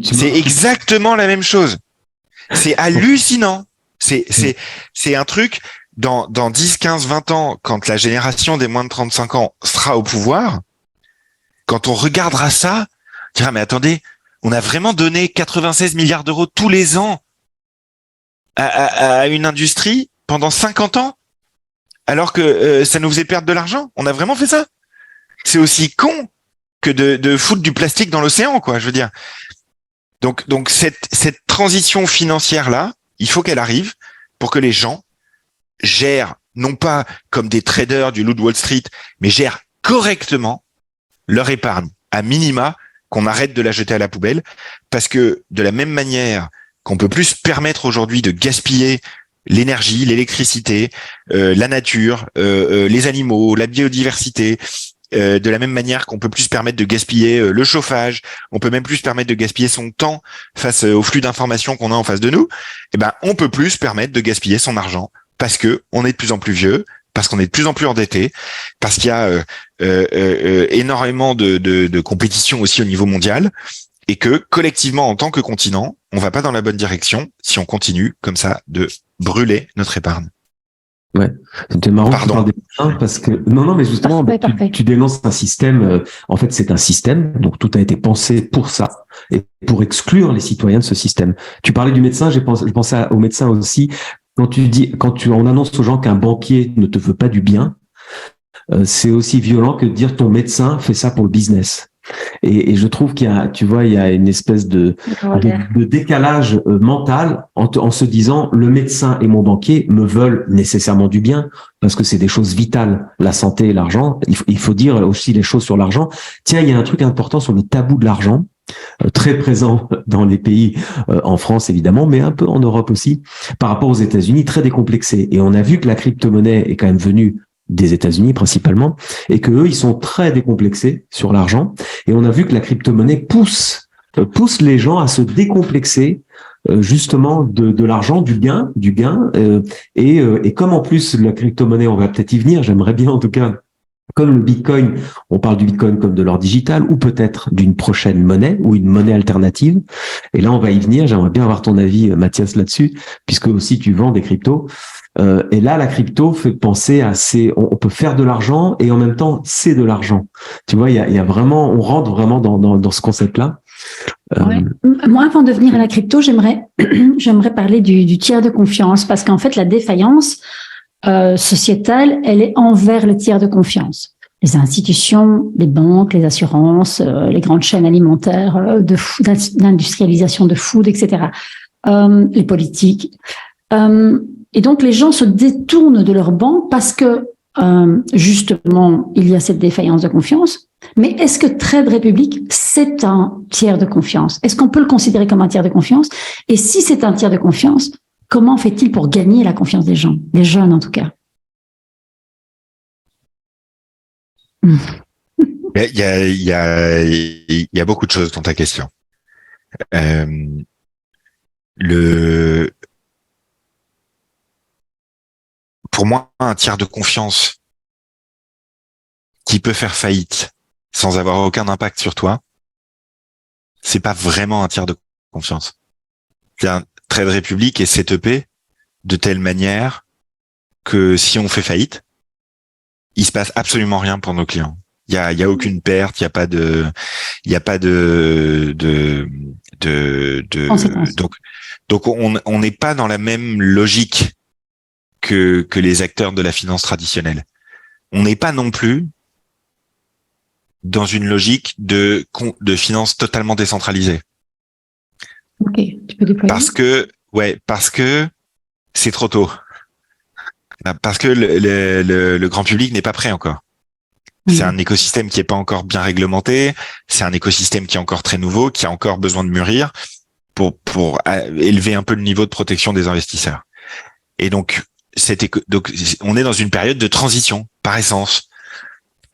[SPEAKER 3] C'est exactement la même chose. C'est hallucinant. C'est un truc, dans 10, 15, 20 ans, quand la génération des moins de 35 ans sera au pouvoir, quand on regardera ça, on dira, mais attendez, on a vraiment donné 96 milliards d'euros tous les ans à une industrie pendant 50 ans, alors que ça nous faisait perdre de l'argent. On a vraiment fait ça. C'est aussi con que de foutre du plastique dans l'océan, quoi, je veux dire. Donc cette transition financière-là, il faut qu'elle arrive pour que les gens gèrent, non pas comme des traders du loup de Wall Street, mais gèrent correctement leur épargne, à minima, qu'on arrête de la jeter à la poubelle, parce que de la même manière qu'on peut plus se permettre aujourd'hui de gaspiller l'énergie, l'électricité, la nature, les animaux, la biodiversité, de la même manière qu'on peut plus se permettre de gaspiller le chauffage, on peut même plus se permettre de gaspiller son temps face au flux d'informations qu'on a en face de nous, eh ben on peut plus se permettre de gaspiller son argent parce que on est de plus en plus vieux, parce qu'on est de plus en plus endetté, parce qu'il y a énormément de compétition aussi au niveau mondial, et que collectivement, en tant que continent, on va pas dans la bonne direction si on continue comme ça de brûler notre épargne.
[SPEAKER 1] Ouais, c'était marrant que tu
[SPEAKER 3] Pardon.
[SPEAKER 1] parles des médecins parce que non, mais justement,
[SPEAKER 2] Parfait.
[SPEAKER 1] tu dénonces un système. En fait, c'est un système, donc tout a été pensé pour ça et pour exclure les citoyens de ce système. Tu parlais du médecin, je pensais au médecin aussi. On annonce aux gens qu'un banquier ne te veut pas du bien, c'est aussi violent que de dire ton médecin fait ça pour le business. Et je trouve qu'il y a une espèce de décalage mental en se disant le médecin et mon banquier me veulent nécessairement du bien parce que c'est des choses vitales, la santé et l'argent. Il faut dire aussi les choses sur l'argent. Tiens, il y a un truc important sur le tabou de l'argent, très présent dans les pays, en France évidemment, mais un peu en Europe aussi, par rapport aux États-Unis, très décomplexé. Et on a vu que la crypto-monnaie est quand même venue des États-Unis principalement, et que eux, ils sont très décomplexés sur l'argent. Et on a vu que la crypto-monnaie pousse les gens à se décomplexer justement de l'argent, du gain, et comme en plus la crypto-monnaie, on va peut-être y venir. J'aimerais bien en tout cas. Comme le Bitcoin, on parle du Bitcoin comme de l'or digital ou peut-être d'une prochaine monnaie ou une monnaie alternative. Et là, on va y venir. J'aimerais bien avoir ton avis, Mathias, là-dessus, puisque aussi tu vends des cryptos. Et là, la crypto fait penser à on peut faire de l'argent et en même temps, c'est de l'argent. Tu vois, il y a vraiment, on rentre vraiment dans ce concept-là.
[SPEAKER 2] Ouais. Moi, avant de venir à la crypto, j'aimerais parler du tiers de confiance parce qu'en fait, la défaillance sociétale, elle est envers le tiers de confiance. Les institutions, les banques, les assurances, les grandes chaînes alimentaires, d'industrialisation de food, etc. Les politiques. Et donc, les gens se détournent de leurs banques parce que, justement, il y a cette défaillance de confiance. Mais est-ce que Trade Republic, c'est un tiers de confiance? Est-ce qu'on peut le considérer comme un tiers de confiance? Et si c'est un tiers de confiance, comment fait-il pour gagner la confiance des gens, des jeunes en tout cas?
[SPEAKER 3] Il y a beaucoup de choses dans ta question. Pour moi, un tiers de confiance qui peut faire faillite sans avoir aucun impact sur toi, c'est pas vraiment un tiers de confiance. Trade Republic est setupé de telle manière que si on fait faillite, il se passe absolument rien pour nos clients. Il y a aucune perte, il y a pas de donc on n'est pas dans la même logique que les acteurs de la finance traditionnelle. On n'est pas non plus dans une logique de finance totalement décentralisée.
[SPEAKER 2] Ok, tu peux déployer.
[SPEAKER 3] Parce que c'est trop tôt. Parce que le grand public n'est pas prêt encore. C'est un écosystème qui est pas encore bien réglementé. C'est un écosystème qui est encore très nouveau, qui a encore besoin de mûrir pour élever un peu le niveau de protection des investisseurs. Et donc on est dans une période de transition par essence.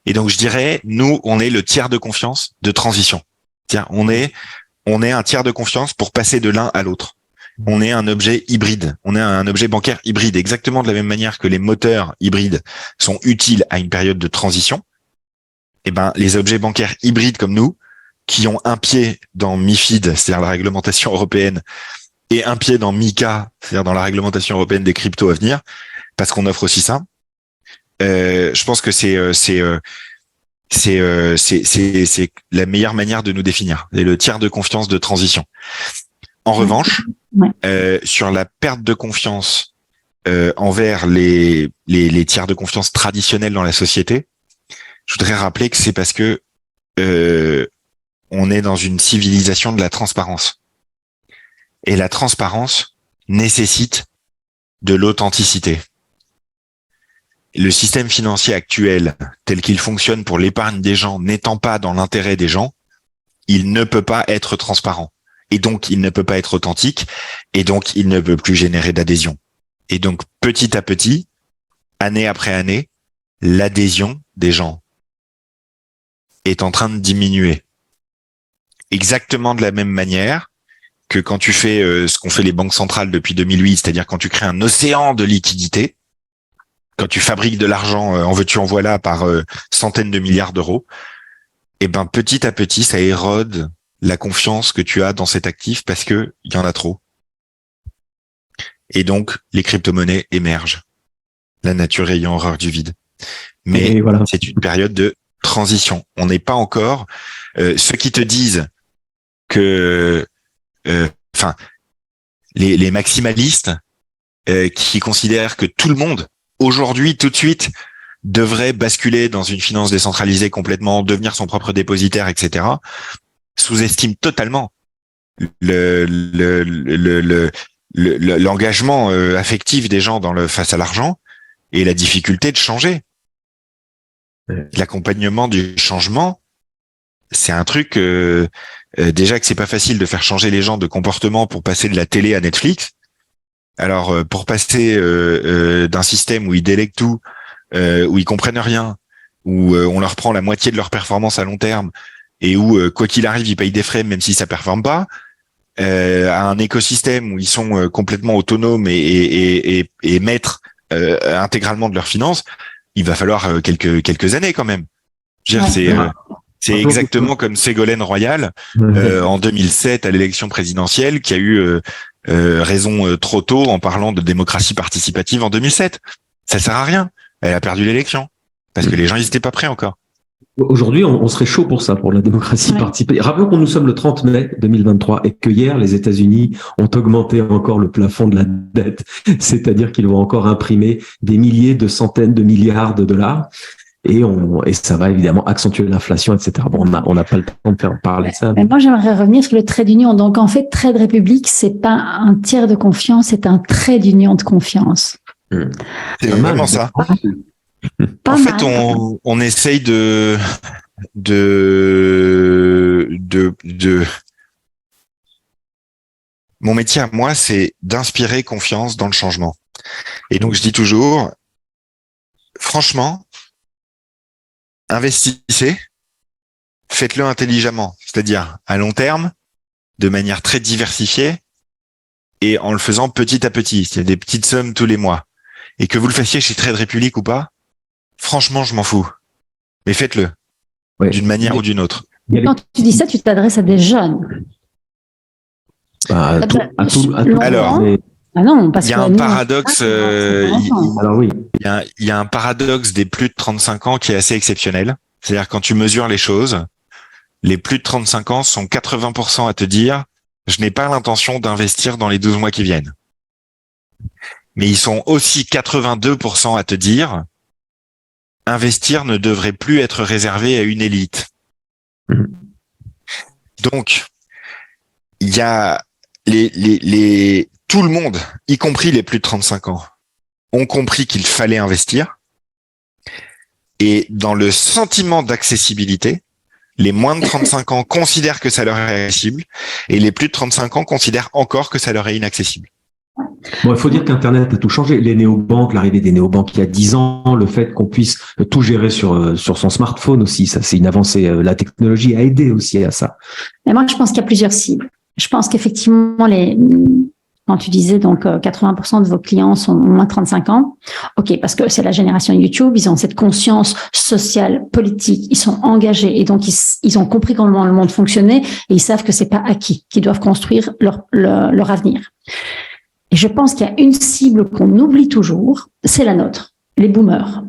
[SPEAKER 3] Et donc je dirais, nous, on est le tiers de confiance de transition. Tiens, on est un tiers de confiance pour passer de l'un à l'autre. On est un objet hybride. On est un objet bancaire hybride, exactement de la même manière que les moteurs hybrides sont utiles à une période de transition. Eh ben, les objets bancaires hybrides comme nous, qui ont un pied dans MiFID, c'est-à-dire la réglementation européenne, et un pied dans MiCA, c'est-à-dire dans la réglementation européenne des cryptos à venir, parce qu'on offre aussi ça. Je pense que c'est la meilleure manière de nous définir. C'est le tiers de confiance de transition. En revanche, sur la perte de confiance envers les tiers de confiance traditionnels dans la société, je voudrais rappeler que c'est parce que on est dans une civilisation de la transparence. Et la transparence nécessite de l'authenticité. Le système financier actuel, tel qu'il fonctionne pour l'épargne des gens, n'étant pas dans l'intérêt des gens, il ne peut pas être transparent. Et donc, il ne peut pas être authentique. Et donc, il ne peut plus générer d'adhésion. Et donc, petit à petit, année après année, l'adhésion des gens est en train de diminuer. Exactement de la même manière que quand tu fais ce qu'ont fait les banques centrales depuis 2008, c'est-à-dire quand tu crées un océan de liquidités, quand tu fabriques de l'argent, en veux-tu en voilà, par centaines de milliards d'euros, et ben petit à petit, ça érode la confiance que tu as dans cet actif parce que il y en a trop. Et donc, les crypto-monnaies émergent, la nature ayant horreur du vide. Mais voilà, c'est une période de transition. On n'est pas encore ceux qui te disent que, les maximalistes qui considèrent que tout le monde aujourd'hui, tout de suite, devrait basculer dans une finance décentralisée complètement, devenir son propre dépositaire, etc., sous-estiment totalement l'engagement affectif des gens face à l'argent et la difficulté de changer. L'accompagnement du changement, c'est un truc déjà que c'est pas facile de faire changer les gens de comportement pour passer de la télé à Netflix. Alors pour passer d'un système où ils délèguent tout, où ils comprennent rien, où on leur prend la moitié de leur performance à long terme et où quoi qu'il arrive ils payent des frais même si ça performe pas, à un écosystème où ils sont complètement autonomes et maîtres intégralement de leurs finances, il va falloir quelques années quand même. Je veux dire, c'est exactement comme Ségolène Royal en 2007 à l'élection présidentielle qui a eu raison trop tôt en parlant de démocratie participative en 2007. Ça sert à rien. Elle a perdu l'élection parce que les gens ils étaient pas prêts encore.
[SPEAKER 1] Aujourd'hui, on serait chaud pour ça, pour la démocratie participative. Rappelons que nous sommes le 30 mai 2023 et que hier, les États-Unis ont augmenté encore le plafond de la dette, c'est-à-dire qu'ils vont encore imprimer des milliers, de centaines de milliards de dollars. Et ça va évidemment accentuer l'inflation, etc. Bon, on n'a pas le temps de faire parler de ça.
[SPEAKER 2] Mais moi, j'aimerais revenir sur le trait d'union. Donc, en fait, Trade Republic, c'est pas un tiers de confiance, c'est un trait d'union de confiance.
[SPEAKER 3] C'est vraiment ça. En fait, on essaye de mon métier à moi, c'est d'inspirer confiance dans le changement. Et donc, je dis toujours, franchement, investissez, faites-le intelligemment, c'est-à-dire à long terme, de manière très diversifiée et en le faisant petit à petit. C'est des petites sommes tous les mois. Et que vous le fassiez chez Trade Republic ou pas, franchement, je m'en fous. Mais faites-le, d'une manière ou d'une autre.
[SPEAKER 2] Quand tu dis ça, tu t'adresses à des jeunes.
[SPEAKER 3] Alors,
[SPEAKER 2] non, parce
[SPEAKER 3] il y a un paradoxe.
[SPEAKER 1] Alors oui,
[SPEAKER 3] il y a un paradoxe des plus de 35 ans qui est assez exceptionnel. C'est-à-dire quand tu mesures les choses, les plus de 35 ans sont 80% à te dire je n'ai pas l'intention d'investir dans les 12 mois qui viennent. Mais ils sont aussi 82% à te dire investir ne devrait plus être réservé à une élite. Donc, il y a tout le monde, y compris les plus de 35 ans, ont compris qu'il fallait investir. Et dans le sentiment d'accessibilité, les moins de 35 ans considèrent que ça leur est accessible et les plus de 35 ans considèrent encore que ça leur est inaccessible.
[SPEAKER 1] Bon, il faut dire qu'Internet a tout changé. Les néobanques, l'arrivée des néobanques il y a 10 ans, le fait qu'on puisse tout gérer sur son smartphone aussi, ça c'est une avancée. La technologie a aidé aussi à ça.
[SPEAKER 2] Mais moi, je pense qu'il y a plusieurs cibles. Je pense qu'effectivement, quand tu disais donc 80% de vos clients sont moins de 35 ans, ok, parce que c'est la génération YouTube, ils ont cette conscience sociale, politique, ils sont engagés et donc ils ont compris comment le monde fonctionnait et ils savent que c'est pas acquis, qu'ils doivent construire leur avenir. Et je pense qu'il y a une cible qu'on oublie toujours, c'est la nôtre, les boomers.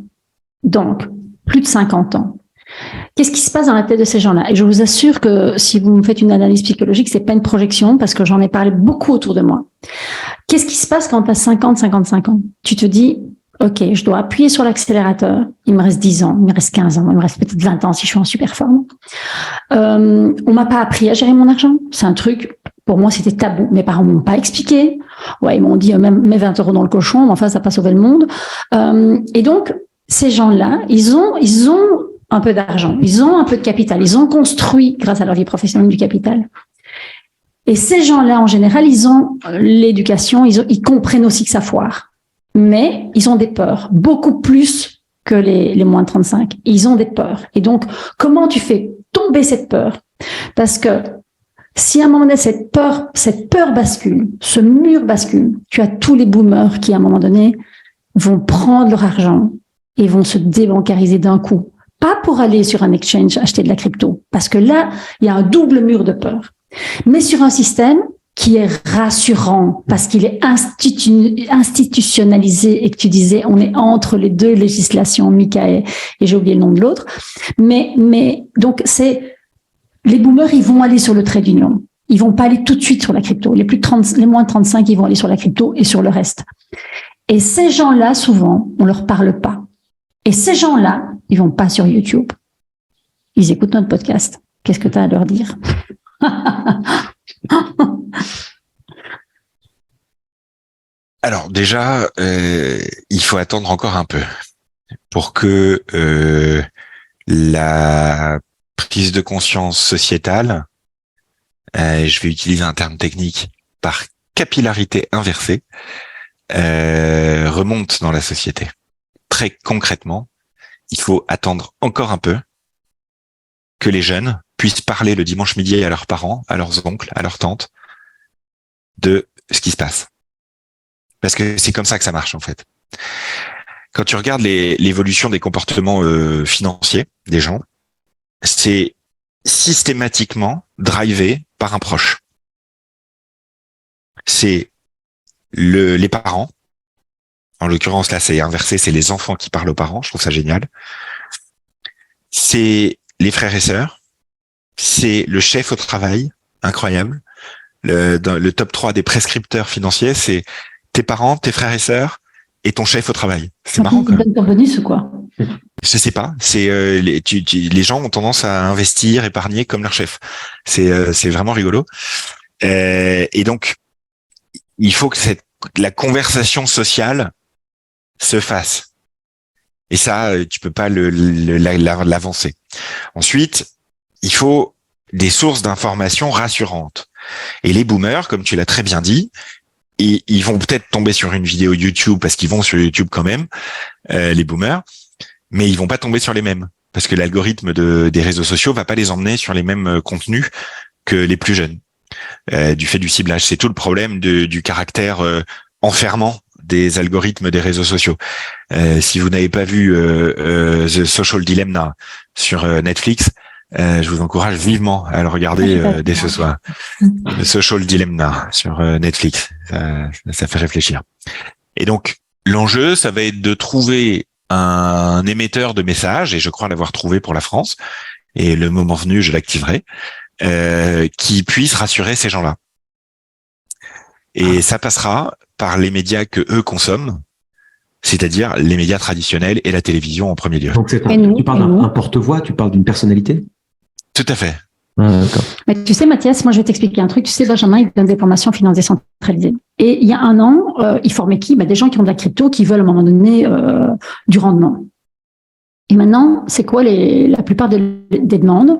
[SPEAKER 2] Donc, plus de 50 ans. Qu'est-ce qui se passe dans la tête de ces gens-là? Et je vous assure que si vous me faites une analyse psychologique, c'est pas une projection parce que j'en ai parlé beaucoup autour de moi. Qu'est-ce qui se passe quand tu as 50, 55 ans? Tu te dis, OK, je dois appuyer sur l'accélérateur. Il me reste 10 ans, il me reste 15 ans, il me reste peut-être 20 ans si je suis en super forme. On m'a pas appris à gérer mon argent. C'est un truc, pour moi, c'était tabou. Mes parents m'ont pas expliqué. Ouais, ils m'ont dit, même mets 20 € dans le cochon, mais enfin, ça n'a pas sauvé le monde. Et donc, ces gens-là, ils ont un peu d'argent, ils ont un peu de capital, ils ont construit, grâce à leur vie professionnelle, du capital. Et ces gens-là, en général, ils ont l'éducation, ils comprennent aussi que ça foire. Mais ils ont des peurs, beaucoup plus que les moins de 35. Ils ont des peurs. Et donc, comment tu fais tomber cette peur? Parce que si à un moment donné, cette peur bascule, ce mur bascule, tu as tous les boomers qui, à un moment donné, vont prendre leur argent et vont se débancariser d'un coup. Pas pour aller sur un exchange acheter de la crypto, parce que là, il y a un double mur de peur. Mais sur un système qui est rassurant, parce qu'il est institutionnalisé et que tu disais, on est entre les deux législations, Mika et j'ai oublié le nom de l'autre. Mais donc c'est, les boomers, ils vont aller sur le trait d'union. Ils vont pas aller tout de suite sur la crypto. Les moins de 35, ils vont aller sur la crypto et sur le reste. Et ces gens-là, souvent, on leur parle pas. Et ces gens-là, ils vont pas sur YouTube. Ils écoutent notre podcast. Qu'est-ce que tu as à leur dire?
[SPEAKER 3] Alors déjà, il faut attendre encore un peu pour que la prise de conscience sociétale, je vais utiliser un terme technique, par capillarité inversée, remonte dans la société. Très concrètement, il faut attendre encore un peu que les jeunes puissent parler le dimanche midi à leurs parents, à leurs oncles, à leurs tantes, de ce qui se passe. Parce que c'est comme ça que ça marche, en fait. Quand tu regardes l'évolution des comportements financiers des gens, c'est systématiquement drivé par un proche. C'est les parents. En l'occurrence, là, c'est inversé, c'est les enfants qui parlent aux parents. Je trouve ça génial. C'est les frères et sœurs. C'est le chef au travail. Incroyable. Dans le top 3 des prescripteurs financiers, c'est tes parents, tes frères et sœurs et ton chef au travail. C'est marrant, quoi.
[SPEAKER 2] Ils donnent ton bonus ou quoi?
[SPEAKER 3] Je sais pas. C'est les gens ont tendance à investir, épargner comme leur chef. C'est vraiment rigolo. Et donc, il faut que la conversation sociale se fasse. Et ça, tu peux pas l'avancer. Ensuite, il faut des sources d'informations rassurantes. Et les boomers, comme tu l'as très bien dit, ils vont peut-être tomber sur une vidéo YouTube parce qu'ils vont sur YouTube quand même, les boomers, mais ils vont pas tomber sur les mêmes parce que l'algorithme des réseaux sociaux va pas les emmener sur les mêmes contenus que les plus jeunes. Du fait du ciblage, c'est tout le problème du caractère enfermant des algorithmes des réseaux sociaux. Si vous n'avez pas vu The Social Dilemma sur Netflix, je vous encourage vivement à le regarder dès ce soir. The Social Dilemma sur Netflix, ça fait réfléchir. Et donc, l'enjeu, ça va être de trouver un émetteur de messages, et je crois l'avoir trouvé pour la France, et le moment venu, je l'activerai, qui puisse rassurer ces gens-là. Et ça passera par les médias que eux consomment, c'est-à-dire les médias traditionnels et la télévision en premier lieu.
[SPEAKER 1] Donc tu parles d'un porte-voix, tu parles d'une personnalité?
[SPEAKER 3] Tout à fait.
[SPEAKER 1] D'accord.
[SPEAKER 2] Mais tu sais, Mathias, moi je vais t'expliquer un truc. Tu sais, Benjamin, il donne des formations en finances décentralisées. Et il y a un an, il formait qui? Des gens qui ont de la crypto, qui veulent à un moment donné du rendement. Et maintenant, c'est quoi la plupart des demandes?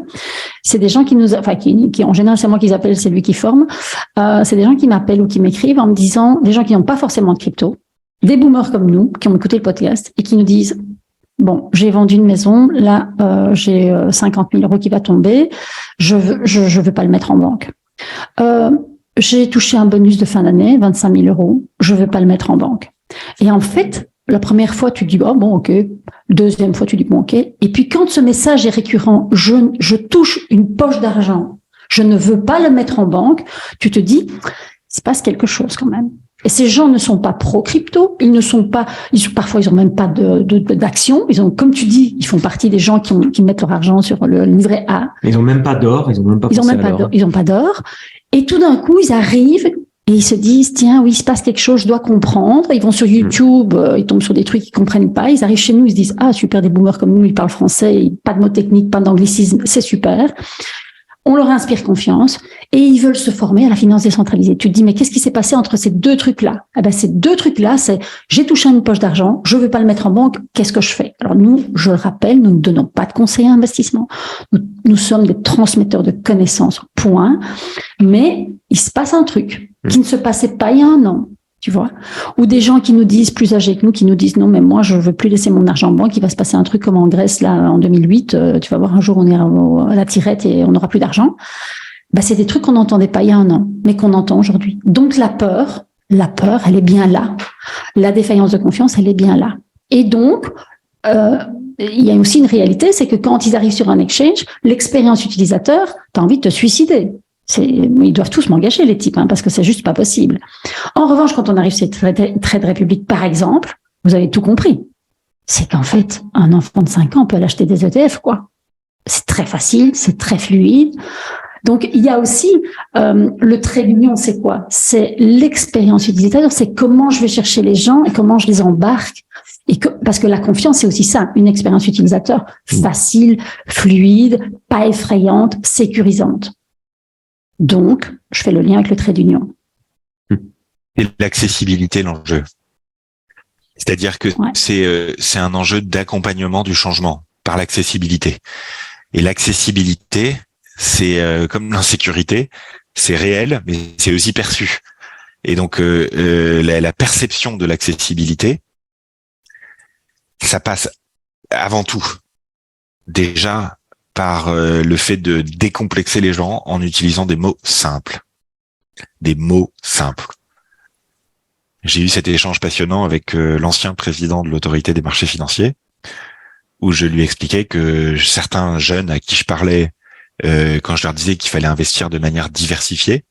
[SPEAKER 2] C'est des gens qui en général, c'est moi qu'ils appellent, c'est lui qui forme. C'est des gens qui m'appellent ou qui m'écrivent en me disant, des gens qui n'ont pas forcément de crypto, des boomers comme nous, qui ont écouté le podcast et qui nous disent, bon, j'ai vendu une maison, là, j'ai 50 000 euros qui va tomber, je veux pas le mettre en banque. J'ai touché un bonus de fin d'année, 25 000 euros, je veux pas le mettre en banque. Et en fait, la première fois, tu dis, oh, bon, ok. Deuxième fois, tu dis, bon, ok. Et puis, quand ce message est récurrent, je touche une poche d'argent, je ne veux pas le mettre en banque, tu te dis, il se passe quelque chose quand même. Et ces gens ne sont pas pro-crypto, parfois, ils ont même pas d'action. Ils ont, comme tu dis, ils font partie des gens qui mettent leur argent sur le livret A.
[SPEAKER 1] Ils ont même pas d'or, ils ont
[SPEAKER 2] pas d'or. Et tout d'un coup, ils arrivent, et ils se disent, tiens, oui, il se passe quelque chose, je dois comprendre. Ils vont sur YouTube, ils tombent sur des trucs qu'ils comprennent pas. Ils arrivent chez nous, ils se disent, ah, super, des boomers comme nous, ils parlent français, pas de mots techniques, pas d'anglicisme, c'est super. On leur inspire confiance et ils veulent se former à la finance décentralisée. Tu te dis, mais qu'est-ce qui s'est passé entre ces deux trucs-là? Ces deux trucs-là, c'est, j'ai touché une poche d'argent, je veux pas le mettre en banque, qu'est-ce que je fais? Alors nous, je le rappelle, nous ne donnons pas de conseils à investissement. Nous sommes des transmetteurs de connaissances, point. Mais il se passe un truc qui ne se passait pas il y a un an. Tu vois, ou des gens qui nous disent, plus âgés que nous, qui nous disent, non, mais moi, je veux plus laisser mon argent en banque, il va se passer un truc comme en Grèce, là, en 2008, tu vas voir, un jour, on est à la tirette et on n'aura plus d'argent. C'est des trucs qu'on n'entendait pas il y a un an, mais qu'on entend aujourd'hui. Donc, la peur, La peur, elle est bien là. La défaillance de confiance, elle est bien là. Et donc, il y a aussi une réalité, c'est que quand ils arrivent sur un exchange, l'expérience utilisateur, tu as envie de te suicider. Ils doivent tous m'engager, les types, parce que c'est juste pas possible. En revanche, quand on arrive sur Trade Republic, par exemple, vous avez tout compris. C'est qu'en fait, un enfant de 5 ans peut aller acheter des ETF, quoi. C'est très facile, c'est très fluide. Donc, il y a aussi le trait d'union, c'est quoi? C'est l'expérience utilisateur, c'est comment je vais chercher les gens et comment je les embarque. Parce que la confiance, c'est aussi ça, une expérience utilisateur facile, fluide, pas effrayante, sécurisante. Donc, je fais le lien avec le trait d'union.
[SPEAKER 3] Et l'accessibilité, l'enjeu. C'est-à-dire que c'est un enjeu d'accompagnement du changement par l'accessibilité. Et l'accessibilité, c'est comme l'insécurité, c'est réel, mais c'est aussi perçu. Et donc la perception de l'accessibilité, ça passe avant tout déjà par le fait de décomplexer les gens en utilisant des mots simples. Des mots simples. J'ai eu cet échange passionnant avec l'ancien président de l'autorité des marchés financiers, où je lui expliquais que certains jeunes à qui je parlais, quand je leur disais qu'il fallait investir de manière diversifiée,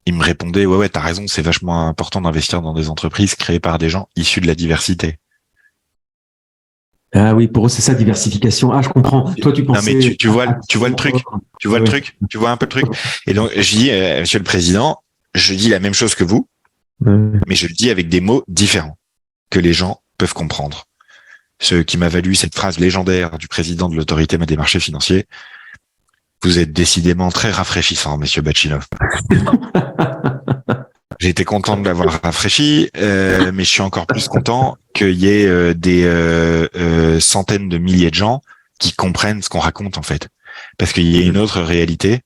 [SPEAKER 3] ils me répondaient ouais t'as raison, c'est vachement important d'investir dans des entreprises créées par des gens issus de la diversité.
[SPEAKER 1] Ah oui, pour eux c'est ça, diversification. Ah, je comprends. Toi tu pensais.
[SPEAKER 3] Non mais tu vois le truc, tu vois un peu le truc. Et donc je dis Monsieur le Président, je dis la même chose que vous, mais je le dis avec des mots différents que les gens peuvent comprendre. Ce qui m'a valu cette phrase légendaire du président de l'autorité des marchés financiers. Vous êtes décidément très rafraîchissant, Monsieur Bacchino. J'ai été content de l'avoir rafraîchi, mais je suis encore plus content qu'il y ait des centaines de milliers de gens qui comprennent ce qu'on raconte en fait. Parce qu'il y a une autre réalité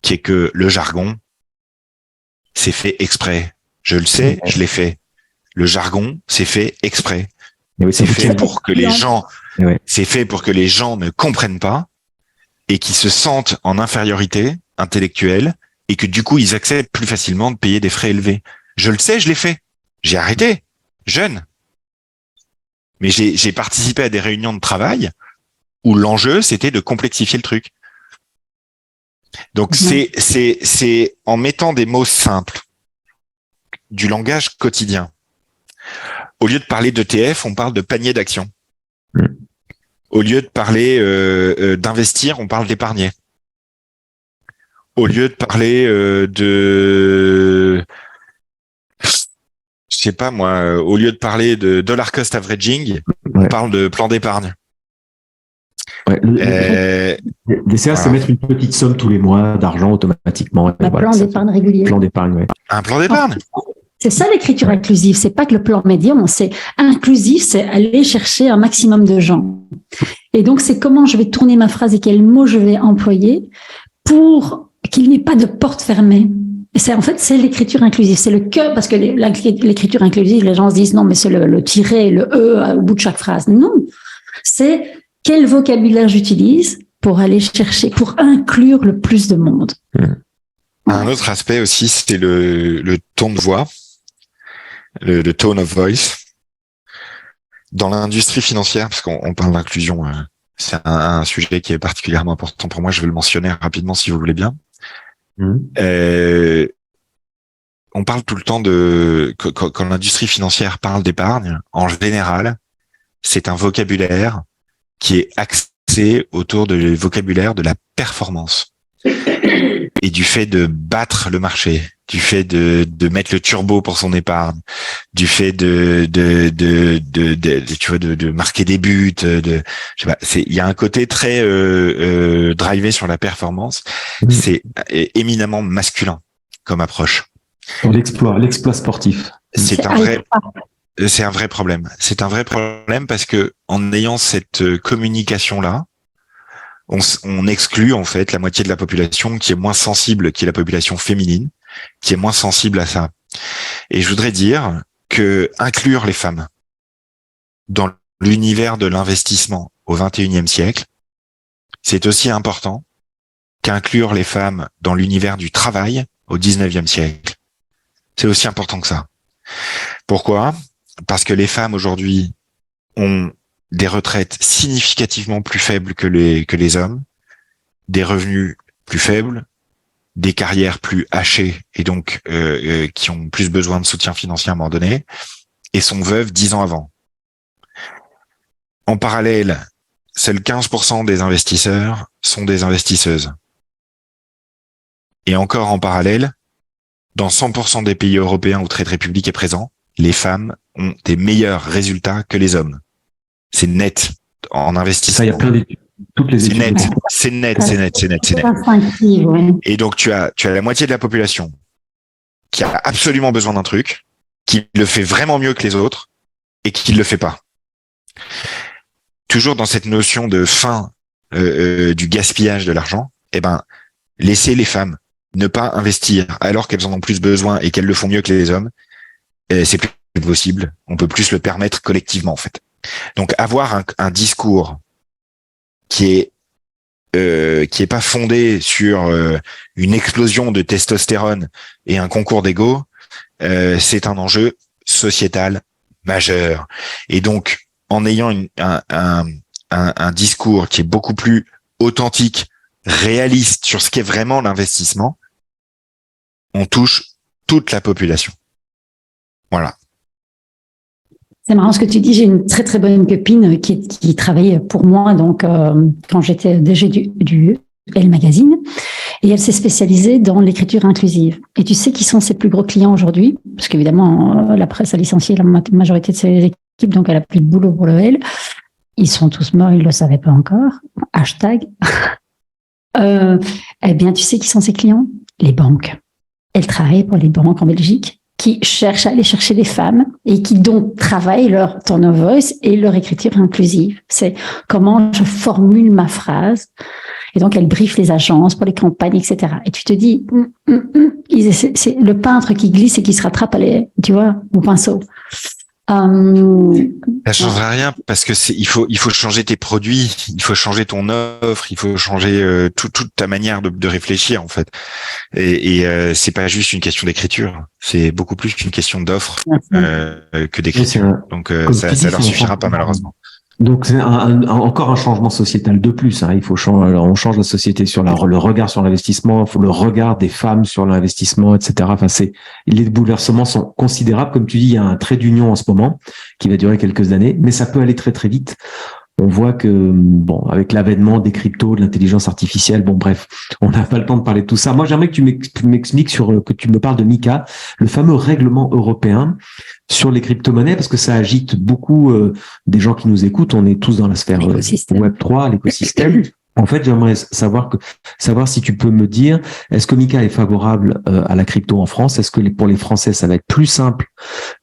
[SPEAKER 3] qui est que le jargon, c'est fait exprès. Je le sais, je l'ai fait. Le jargon, c'est fait exprès. C'est fait pour que les gens, c'est fait pour que les gens ne comprennent pas et qui se sentent en infériorité intellectuelle et que du coup ils acceptent plus facilement de payer des frais élevés. Je le sais, je l'ai fait. J'ai arrêté, jeune. Mais j'ai participé à des réunions de travail où l'enjeu c'était de complexifier le truc. Donc c'est en mettant des mots simples, du langage quotidien. Au lieu de parler d'ETF, on parle de panier d'action. Au lieu de parler d'investir, on parle d'épargner. Au lieu de parler je sais pas moi, au lieu de parler de dollar cost averaging, on parle de plan d'épargne.
[SPEAKER 1] DCA, c'est mettre une petite somme tous les mois d'argent automatiquement.
[SPEAKER 2] Un plan d'épargne régulier.
[SPEAKER 1] Plan d'épargne,
[SPEAKER 3] Un plan d'épargne.
[SPEAKER 2] C'est ça l'écriture inclusive. C'est pas que le plan médium, c'est inclusif, c'est aller chercher un maximum de gens. Et donc, c'est comment je vais tourner ma phrase et quels mots je vais employer pour qu'il n'y ait pas de porte fermée. Et c'est, en fait, c'est l'écriture inclusive. C'est le cœur, parce que l'écriture inclusive, les gens se disent non, mais c'est le tiret, le E au bout de chaque phrase. Non. C'est quel vocabulaire j'utilise pour aller chercher, pour inclure le plus de monde.
[SPEAKER 3] Un autre aspect aussi, c'est le ton de voix, le tone of voice. Dans l'industrie financière, parce qu'on parle d'inclusion, c'est un sujet qui est particulièrement important pour moi, je vais le mentionner rapidement si vous voulez bien. On parle tout le temps quand l'industrie financière parle d'épargne, en général, c'est un vocabulaire qui est axé autour du vocabulaire de la performance et du fait de battre le marché, du fait de mettre le turbo pour son épargne, du fait de marquer des buts, je sais pas, il y a un côté très drivé sur la performance. C'est éminemment masculin comme approche.
[SPEAKER 1] L'exploit sportif.
[SPEAKER 3] C'est un vrai problème. C'est un vrai problème parce que en ayant cette communication-là, on exclut en fait la moitié de la population qui est moins sensible, qui est la population féminine, qui est moins sensible à ça. Et je voudrais dire que inclure les femmes dans l'univers de l'investissement au XXIe siècle, c'est aussi important qu'inclure les femmes dans l'univers du travail au XIXe siècle. C'est aussi important que ça. Pourquoi? Parce que les femmes aujourd'hui ont des retraites significativement plus faibles que les hommes, des revenus plus faibles, des carrières plus hachées et donc qui ont plus besoin de soutien financier à un moment donné, et sont veuves 10 ans avant. En parallèle, seuls 15% des investisseurs sont des investisseuses. Et encore en parallèle, dans 100% des pays européens où Trade Republic est présent, les femmes ont des meilleurs résultats que les hommes. C'est net en investissement.
[SPEAKER 1] Ça, il y a plein d'études. Toutes les études.
[SPEAKER 3] C'est net. Et donc tu as la moitié de la population qui a absolument besoin d'un truc, qui le fait vraiment mieux que les autres et qui ne le fait pas. Toujours dans cette notion de fin du gaspillage de l'argent, laissez les femmes ne pas investir alors qu'elles en ont plus besoin et qu'elles le font mieux que les hommes, c'est plus possible. On peut plus se le permettre collectivement, en fait. Donc, avoir un discours qui est pas fondé sur une explosion de testostérone et un concours d'ego, c'est un enjeu sociétal majeur. Et donc, en ayant un discours qui est beaucoup plus authentique, réaliste sur ce qu'est vraiment l'investissement, on touche toute la population. Voilà.
[SPEAKER 2] C'est marrant ce que tu dis. J'ai une très très bonne copine qui travaillait pour moi donc quand j'étais DG du Elle Magazine, et elle s'est spécialisée dans l'écriture inclusive. Et tu sais qui sont ses plus gros clients aujourd'hui? Parce qu'évidemment la presse a licencié la majorité de ses équipes, donc elle a plus de boulot pour le L. Ils sont tous morts, ils le savaient pas encore. Hashtag. Eh bien, tu sais qui sont ses clients? Les banques. Elle travaille pour les banques en Belgique qui cherchent à aller chercher des femmes et qui donc travaillent leur tone of voice et leur écriture inclusive. C'est comment je formule ma phrase. Et donc, elle briefe les agences pour les campagnes, etc. Et tu te dis, c'est le peintre qui glisse et qui se rattrape, tu vois, au pinceau.
[SPEAKER 3] Ça changera rien parce que il faut changer tes produits, il faut changer ton offre, il faut changer toute ta manière de réfléchir en fait. Et c'est pas juste une question d'écriture, c'est beaucoup plus qu'une question d'offre que d'écriture. Donc ça leur suffira pas malheureusement.
[SPEAKER 1] Donc c'est encore un changement sociétal de plus. Il faut on change la société sur le regard sur l'investissement, le regard des femmes sur l'investissement, etc. Enfin, les bouleversements sont considérables. Comme tu dis, il y a un trait d'union en ce moment qui va durer quelques années, mais ça peut aller très très vite. On voit que avec l'avènement des cryptos, de l'intelligence artificielle, bref, on n'a pas le temps de parler de tout ça. Moi, j'aimerais que tu m'expliques que tu me parles de MiCA, le fameux règlement européen sur les crypto-monnaies, parce que ça agite beaucoup des gens qui nous écoutent. On est tous dans la sphère Web3, l'écosystème. En fait, j'aimerais savoir si tu peux me dire, est-ce que MiCA est favorable à la crypto en France? Est-ce que pour les Français, ça va être plus simple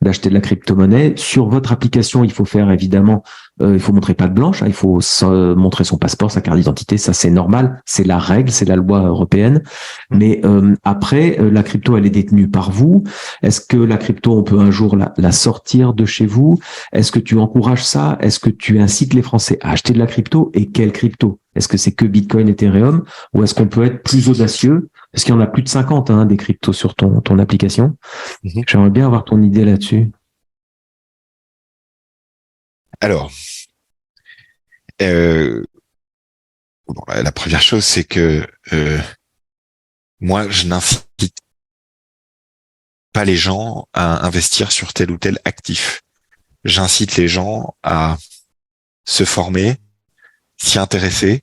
[SPEAKER 1] d'acheter de la crypto-monnaie? Sur votre application, il faut faire évidemment, il faut montrer patte blanche, il faut montrer son passeport, sa carte d'identité, ça c'est normal, c'est la règle, c'est la loi européenne. Mais après, la crypto, elle est détenue par vous. Est-ce que la crypto, on peut un jour la sortir de chez vous? Est-ce que tu encourages ça? Est-ce que tu incites les Français à acheter de la crypto? Et quelle crypto? Est-ce que c'est que Bitcoin, Ethereum, ou est-ce qu'on peut être plus audacieux? Parce qu'il y en a plus de 50 des cryptos sur ton application. J'aimerais bien avoir ton idée là-dessus.
[SPEAKER 3] Alors, la première chose, c'est que moi, je n'incite pas les gens à investir sur tel ou tel actif. J'incite les gens à se former, s'y intéresser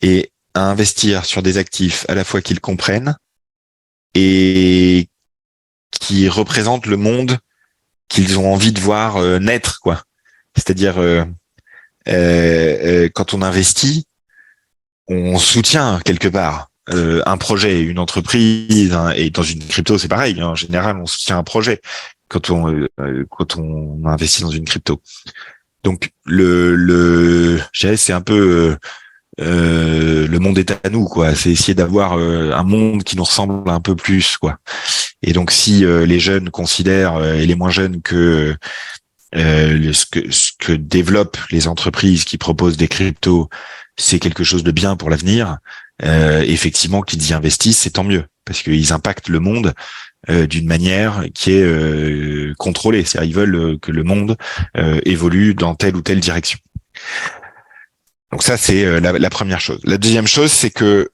[SPEAKER 3] et à investir sur des actifs à la fois qu'ils comprennent et qui représentent le monde qu'ils ont envie de voir naître, quoi. C'est-à-dire quand on investit, on soutient quelque part un projet, une entreprise, et dans une crypto c'est pareil. En général, on soutient un projet quand on investit dans une crypto. Donc je dirais c'est un peu le monde est à nous, quoi. C'est essayer d'avoir un monde qui nous ressemble un peu plus, quoi. Et donc si les jeunes considèrent et les moins jeunes que ce que développent les entreprises qui proposent des cryptos, c'est quelque chose de bien pour l'avenir, effectivement qu'ils y investissent, c'est tant mieux parce qu'ils impactent le monde d'une manière qui est contrôlée. C'est-à-dire, ils veulent que le monde évolue dans telle ou telle direction. Donc ça, c'est la première chose. La deuxième chose, c'est que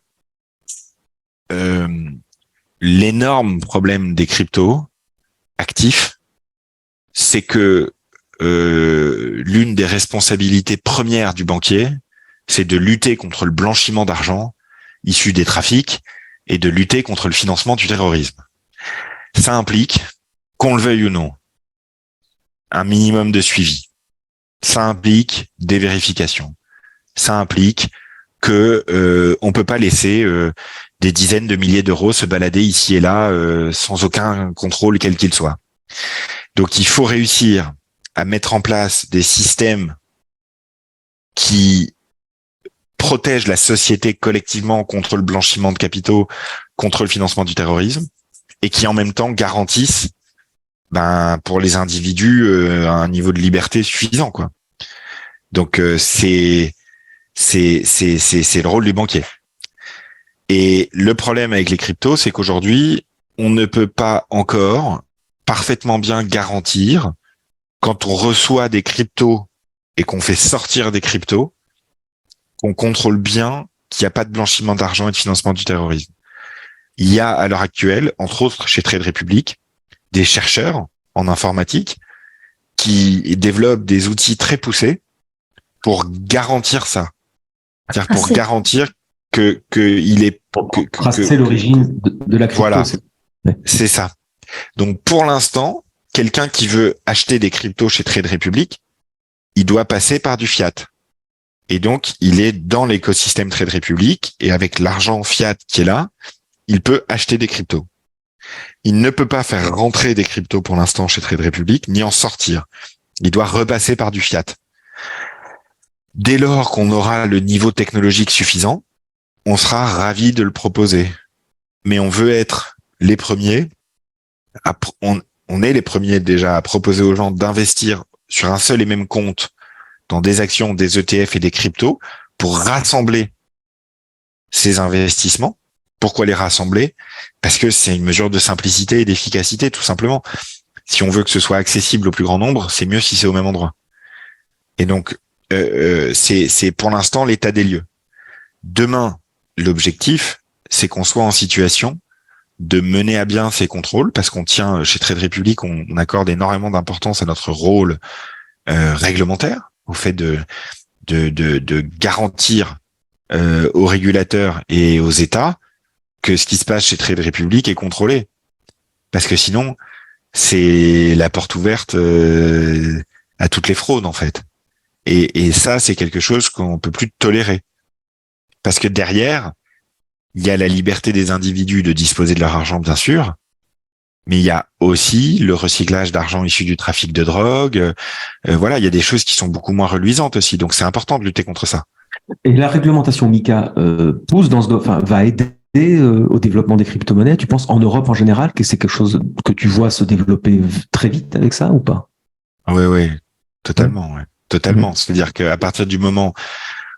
[SPEAKER 3] l'énorme problème des cryptos actifs, c'est que l'une des responsabilités premières du banquier, c'est de lutter contre le blanchiment d'argent issu des trafics et de lutter contre le financement du terrorisme. Ça implique, qu'on le veuille ou non, un minimum de suivi. Ça implique des vérifications. Ça implique que on peut pas laisser des dizaines de milliers d'euros se balader ici et là sans aucun contrôle quel qu'il soit. Donc il faut réussir à mettre en place des systèmes qui protègent la société collectivement contre le blanchiment de capitaux, contre le financement du terrorisme, et qui en même temps garantissent pour les individus un niveau de liberté suffisant, quoi. Donc c'est le rôle du banquier. Et le problème avec les cryptos, c'est qu'aujourd'hui, on ne peut pas encore parfaitement bien garantir, quand on reçoit des cryptos et qu'on fait sortir des cryptos, qu'on contrôle bien qu'il n'y a pas de blanchiment d'argent et de financement du terrorisme. Il y a à l'heure actuelle, entre autres chez Trade Republic, des chercheurs en informatique qui développent des outils très poussés pour garantir ça. C'est-à-dire pour garantir que il est
[SPEAKER 1] tracer l'origine de la crypto.
[SPEAKER 3] Voilà, c'est ça. Donc pour l'instant, quelqu'un qui veut acheter des cryptos chez Trade Republic, il doit passer par du fiat. Et donc il est dans l'écosystème Trade Republic et avec l'argent fiat qui est là, il peut acheter des cryptos. Il ne peut pas faire rentrer des cryptos pour l'instant chez Trade Republic ni en sortir. Il doit repasser par du fiat. Dès lors qu'on aura le niveau technologique suffisant, on sera ravi de le proposer. Mais on veut être les premiers. On est les premiers déjà à proposer aux gens d'investir sur un seul et même compte dans des actions, des ETF et des cryptos pour rassembler ces investissements. Pourquoi les rassembler? Parce que c'est une mesure de simplicité et d'efficacité, tout simplement. Si on veut que ce soit accessible au plus grand nombre, c'est mieux si c'est au même endroit. Et donc, c'est pour l'instant l'état des lieux. Demain, l'objectif, c'est qu'on soit en situation de mener à bien ces contrôles, parce qu'on tient, chez Trade Republic, on accorde énormément d'importance à notre rôle réglementaire, au fait de garantir aux régulateurs et aux États que ce qui se passe chez Trade Republic est contrôlé. Parce que sinon, c'est la porte ouverte à toutes les fraudes, en fait. Et ça, c'est quelque chose qu'on peut plus tolérer. Parce que derrière, il y a la liberté des individus de disposer de leur argent, bien sûr, mais il y a aussi le recyclage d'argent issu du trafic de drogue. Voilà, il y a des choses qui sont beaucoup moins reluisantes aussi. Donc, c'est important de lutter contre ça.
[SPEAKER 1] Et la réglementation MiCA pousse va aider au développement des crypto-monnaies. Tu penses en Europe en général que c'est quelque chose que tu vois se développer très vite avec ça ou pas?
[SPEAKER 3] Oui, totalement. Ouais. Totalement. C'est-à-dire qu'à partir du moment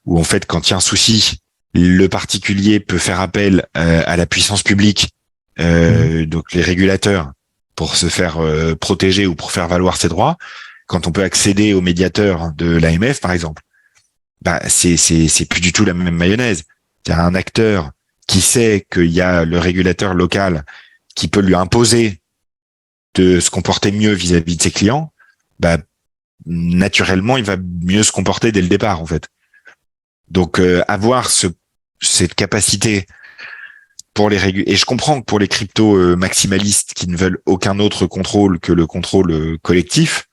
[SPEAKER 3] où, en fait, quand il y a un souci, le particulier peut faire appel à la puissance publique, donc les régulateurs, pour se faire protéger ou pour faire valoir ses droits. Quand on peut accéder au médiateur de l'AMF, par exemple, c'est plus du tout la même mayonnaise. Il y a un acteur qui sait qu'il y a le régulateur local qui peut lui imposer de se comporter mieux vis-à-vis de ses clients. Naturellement, il va mieux se comporter dès le départ, en fait. Donc, avoir cette capacité pour les et je comprends que pour les cryptos maximalistes qui ne veulent aucun autre contrôle que le contrôle collectif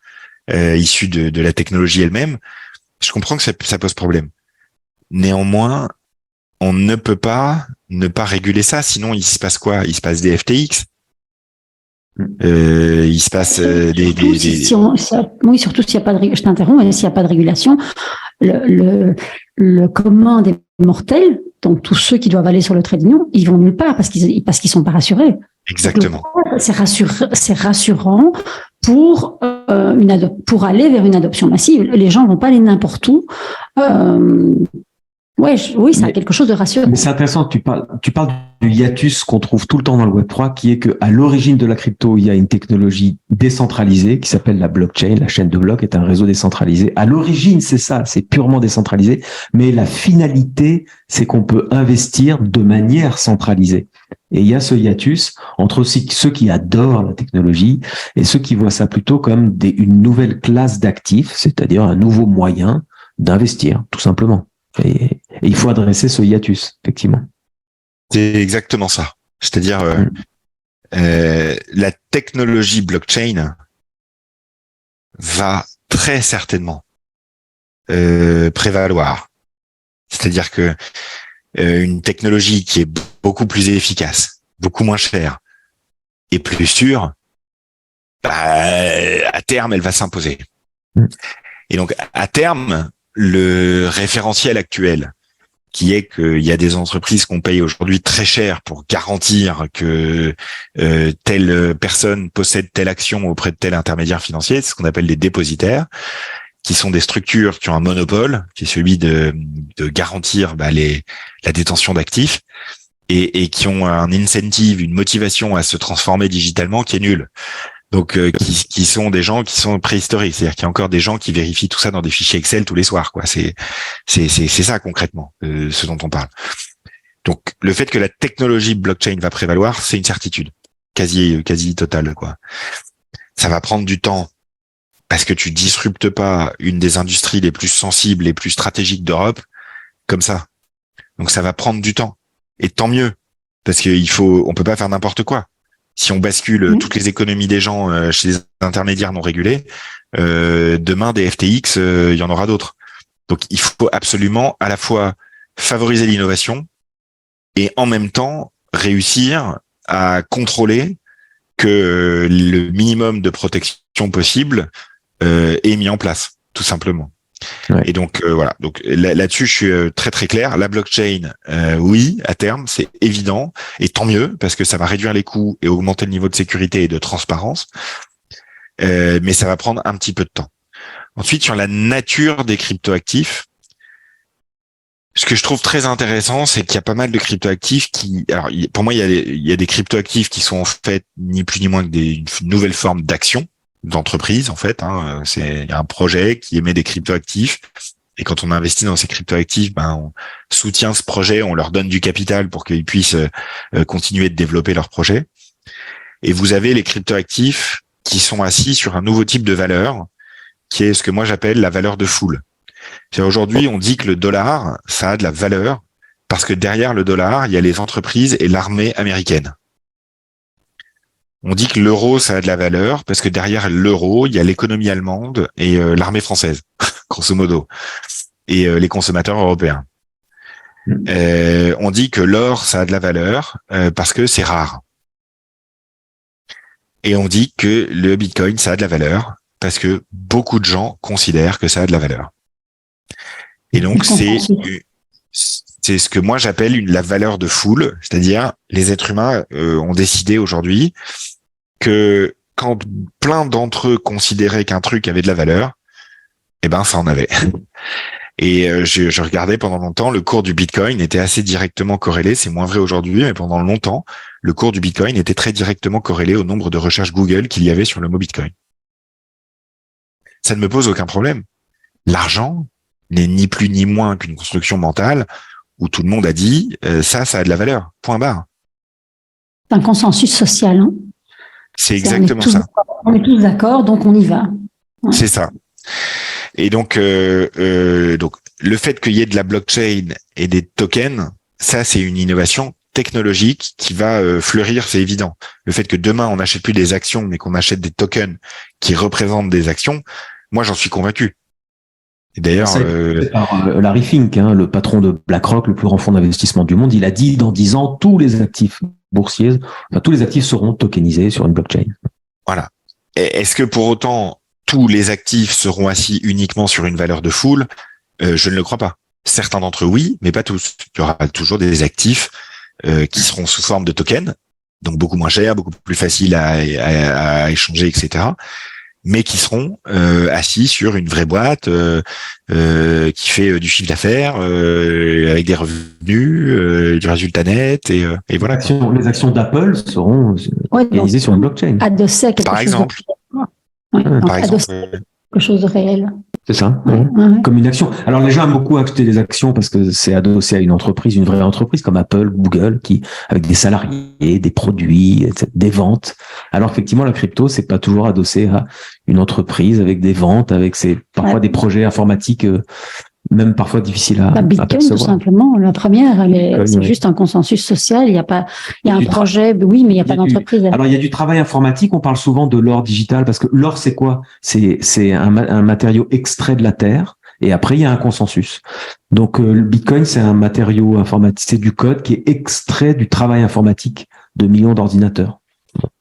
[SPEAKER 3] issu de la technologie elle-même, je comprends que ça pose problème. Néanmoins, on ne peut pas ne pas réguler ça, sinon il se passe quoi? Il se passe des FTX. Il se passe
[SPEAKER 2] oui, surtout s'il n'y a pas de, je t'interromps, s'il n'y a pas de régulation, le commun des mortels, donc tous ceux qui doivent aller sur le trait d'union, ils vont nulle part parce qu'ils sont pas rassurés.
[SPEAKER 3] Exactement.
[SPEAKER 2] C'est rassurant pour pour aller vers une adoption massive. Les gens vont pas aller n'importe où Oui, ça a quelque chose de rassurant.
[SPEAKER 1] Mais c'est intéressant que tu parles du hiatus qu'on trouve tout le temps dans le Web3, qui est qu'à l'origine de la crypto, il y a une technologie décentralisée qui s'appelle la blockchain. La chaîne de blocs est un réseau décentralisé. À l'origine, c'est ça, c'est purement décentralisé. Mais la finalité, c'est qu'on peut investir de manière centralisée. Et il y a ce hiatus entre aussi ceux qui adorent la technologie et ceux qui voient ça plutôt comme une nouvelle classe d'actifs, c'est-à-dire un nouveau moyen d'investir, tout simplement. Et il faut adresser ce hiatus, effectivement.
[SPEAKER 3] C'est exactement ça. C'est-à-dire, la technologie blockchain va très certainement prévaloir. C'est-à-dire que une technologie qui est beaucoup plus efficace, beaucoup moins chère et plus sûre, à terme, elle va s'imposer. Et donc, à terme, le référentiel actuel, qui est qu'il y a des entreprises qu'on paye aujourd'hui très cher pour garantir que telle personne possède telle action auprès de tel intermédiaire financier, c'est ce qu'on appelle des dépositaires, qui sont des structures qui ont un monopole, qui est celui de garantir la détention d'actifs, et qui ont un incentive, une motivation à se transformer digitalement qui est nulle. Donc qui sont des gens qui sont préhistoriques, c'est-à-dire qu'il y a encore des gens qui vérifient tout ça dans des fichiers Excel tous les soirs, quoi. C'est ça concrètement ce dont on parle. Donc le fait que la technologie blockchain va prévaloir, c'est une certitude quasi totale, quoi. Ça va prendre du temps parce que tu disruptes pas une des industries les plus sensibles, les plus stratégiques d'Europe comme ça. Donc ça va prendre du temps, et tant mieux, parce on peut pas faire n'importe quoi. Si on bascule toutes les économies des gens chez les intermédiaires non régulés, demain des FTX, il y en aura d'autres. Donc il faut absolument à la fois favoriser l'innovation et en même temps réussir à contrôler que le minimum de protection possible est mis en place, tout simplement. Ouais. Et donc voilà. Donc là-dessus, je suis très très clair. La blockchain, oui, à terme, c'est évident, et tant mieux parce que ça va réduire les coûts et augmenter le niveau de sécurité et de transparence. Mais ça va prendre un petit peu de temps. Ensuite, sur la nature des cryptoactifs, ce que je trouve très intéressant, c'est qu'il y a pas mal de cryptoactifs alors pour moi, il y a des cryptoactifs qui sont en fait ni plus ni moins que une nouvelle forme d'action d'entreprise, en fait. Il y a un projet qui émet des cryptoactifs, et quand on investit dans ces cryptoactifs, on soutient ce projet, on leur donne du capital pour qu'ils puissent continuer de développer leur projet. Et vous avez les cryptoactifs qui sont assis sur un nouveau type de valeur, qui est ce que moi j'appelle la valeur de foule. Aujourd'hui, on dit que le dollar, ça a de la valeur parce que derrière le dollar, il y a les entreprises et l'armée américaine. On dit que l'euro, ça a de la valeur parce que derrière l'euro, il y a l'économie allemande et l'armée française, grosso modo, et les consommateurs européens. On dit que l'or, ça a de la valeur parce que c'est rare. Et on dit que le Bitcoin, ça a de la valeur parce que beaucoup de gens considèrent que ça a de la valeur. Et donc, c'est ce que moi j'appelle la valeur de foule, c'est-à-dire les êtres humains ont décidé aujourd'hui que quand plein d'entre eux considéraient qu'un truc avait de la valeur, ça en avait. Et je regardais pendant longtemps, le cours du Bitcoin était assez directement corrélé, c'est moins vrai aujourd'hui, mais pendant longtemps, le cours du Bitcoin était très directement corrélé au nombre de recherches Google qu'il y avait sur le mot Bitcoin. Ça ne me pose aucun problème. L'argent n'est ni plus ni moins qu'une construction mentale où tout le monde a dit ça a de la valeur, point barre.
[SPEAKER 2] C'est un consensus social.
[SPEAKER 3] C'est exactement ça.
[SPEAKER 2] On est tous d'accord, donc on y va.
[SPEAKER 3] Ouais. C'est ça. Et donc le fait qu'il y ait de la blockchain et des tokens, ça c'est une innovation technologique qui va fleurir, c'est évident. Le fait que demain on n'achète plus des actions, mais qu'on achète des tokens qui représentent des actions, moi j'en suis convaincu. Et d'ailleurs,
[SPEAKER 1] Larry Fink, le patron de BlackRock, le plus grand fonds d'investissement du monde, il a dit dans 10 ans, tous les actifs boursiers, tous les actifs seront tokenisés sur une blockchain.
[SPEAKER 3] Voilà. Est-ce que pour autant tous les actifs seront assis uniquement sur une valeur de foule? Je ne le crois pas. Certains d'entre eux, oui, mais pas tous. Il y aura toujours des actifs qui seront sous forme de tokens, donc beaucoup moins chers, beaucoup plus faciles à échanger, etc. mais qui seront assis sur une vraie boîte qui fait du chiffre d'affaires avec des revenus, du résultat net et voilà.
[SPEAKER 1] Les actions d'Apple seront organisées sur une blockchain.
[SPEAKER 2] Adossé à quelque
[SPEAKER 3] Par
[SPEAKER 2] chose
[SPEAKER 3] exemple. Par exemple.
[SPEAKER 2] Quelque chose de réel.
[SPEAKER 1] C'est ça,
[SPEAKER 2] Ouais.
[SPEAKER 1] comme une action. Alors les gens aiment beaucoup acheter des actions parce que c'est adossé à une entreprise, une vraie entreprise comme Apple, Google, qui avec des salariés, des produits, etc., des ventes. Alors effectivement, la crypto, c'est pas toujours adossé à une entreprise avec des ventes, avec parfois des projets informatiques, même parfois difficiles à
[SPEAKER 2] Bitcoin,
[SPEAKER 1] percevoir.
[SPEAKER 2] tout simplement. La première, c'est juste un consensus social. Il y a un projet, oui, mais il n'y a pas d'entreprise.
[SPEAKER 1] Alors, il y a du travail informatique. On parle souvent de l'or digital parce que l'or, c'est quoi? C'est un matériau extrait de la terre. Et après, il y a un consensus. Donc, le Bitcoin, c'est un matériau informatique. C'est du code qui est extrait du travail informatique de millions d'ordinateurs.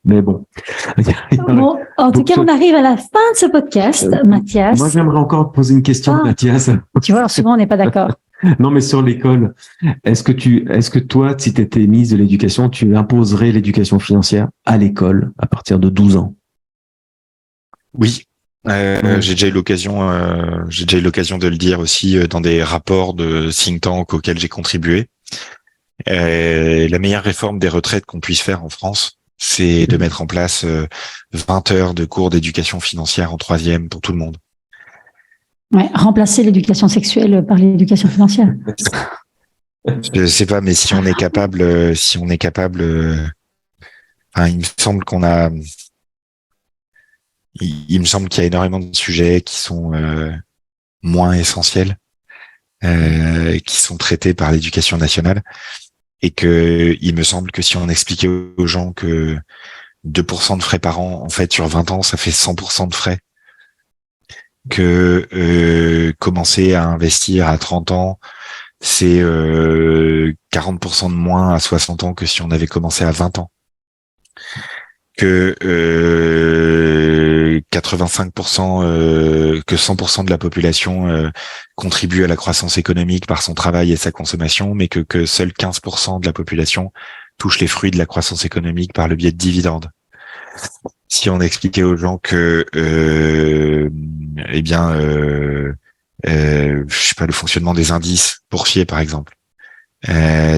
[SPEAKER 1] Mais bon.
[SPEAKER 2] Bon, en tout cas, on arrive à la fin de ce podcast, Mathias.
[SPEAKER 1] Moi, j'aimerais encore poser une question, Mathias.
[SPEAKER 2] Tu vois, alors souvent, on n'est pas d'accord.
[SPEAKER 1] Non, mais sur l'école, est-ce que toi, si tu étais ministre de l'Éducation, tu imposerais l'éducation financière à l'école à partir de 12 ans?
[SPEAKER 3] Oui. J'ai déjà eu l'occasion de le dire aussi dans des rapports de think tank auxquels j'ai contribué. La meilleure réforme des retraites qu'on puisse faire en France, c'est de mettre en place 20 heures de cours d'éducation financière en 3e pour tout le monde.
[SPEAKER 2] Ouais, remplacer l'éducation sexuelle par l'éducation financière.
[SPEAKER 3] Je sais pas, mais si on est capable, il me semble il me semble qu'il y a énormément de sujets qui sont moins essentiels, qui sont traités par l'éducation nationale. Et que il me semble que si on expliquait aux gens que 2% de frais par an, en fait, sur 20 ans, ça fait 100% de frais. Que commencer à investir à 30 ans, c'est 40% de moins à 60 ans que si on avait commencé à 20 ans. Que 85%, que 100% de la population contribue à la croissance économique par son travail et sa consommation, mais que seuls 15% de la population touche les fruits de la croissance économique par le biais de dividendes. Si on expliquait aux gens que, je sais pas, le fonctionnement des indices boursiers, par exemple.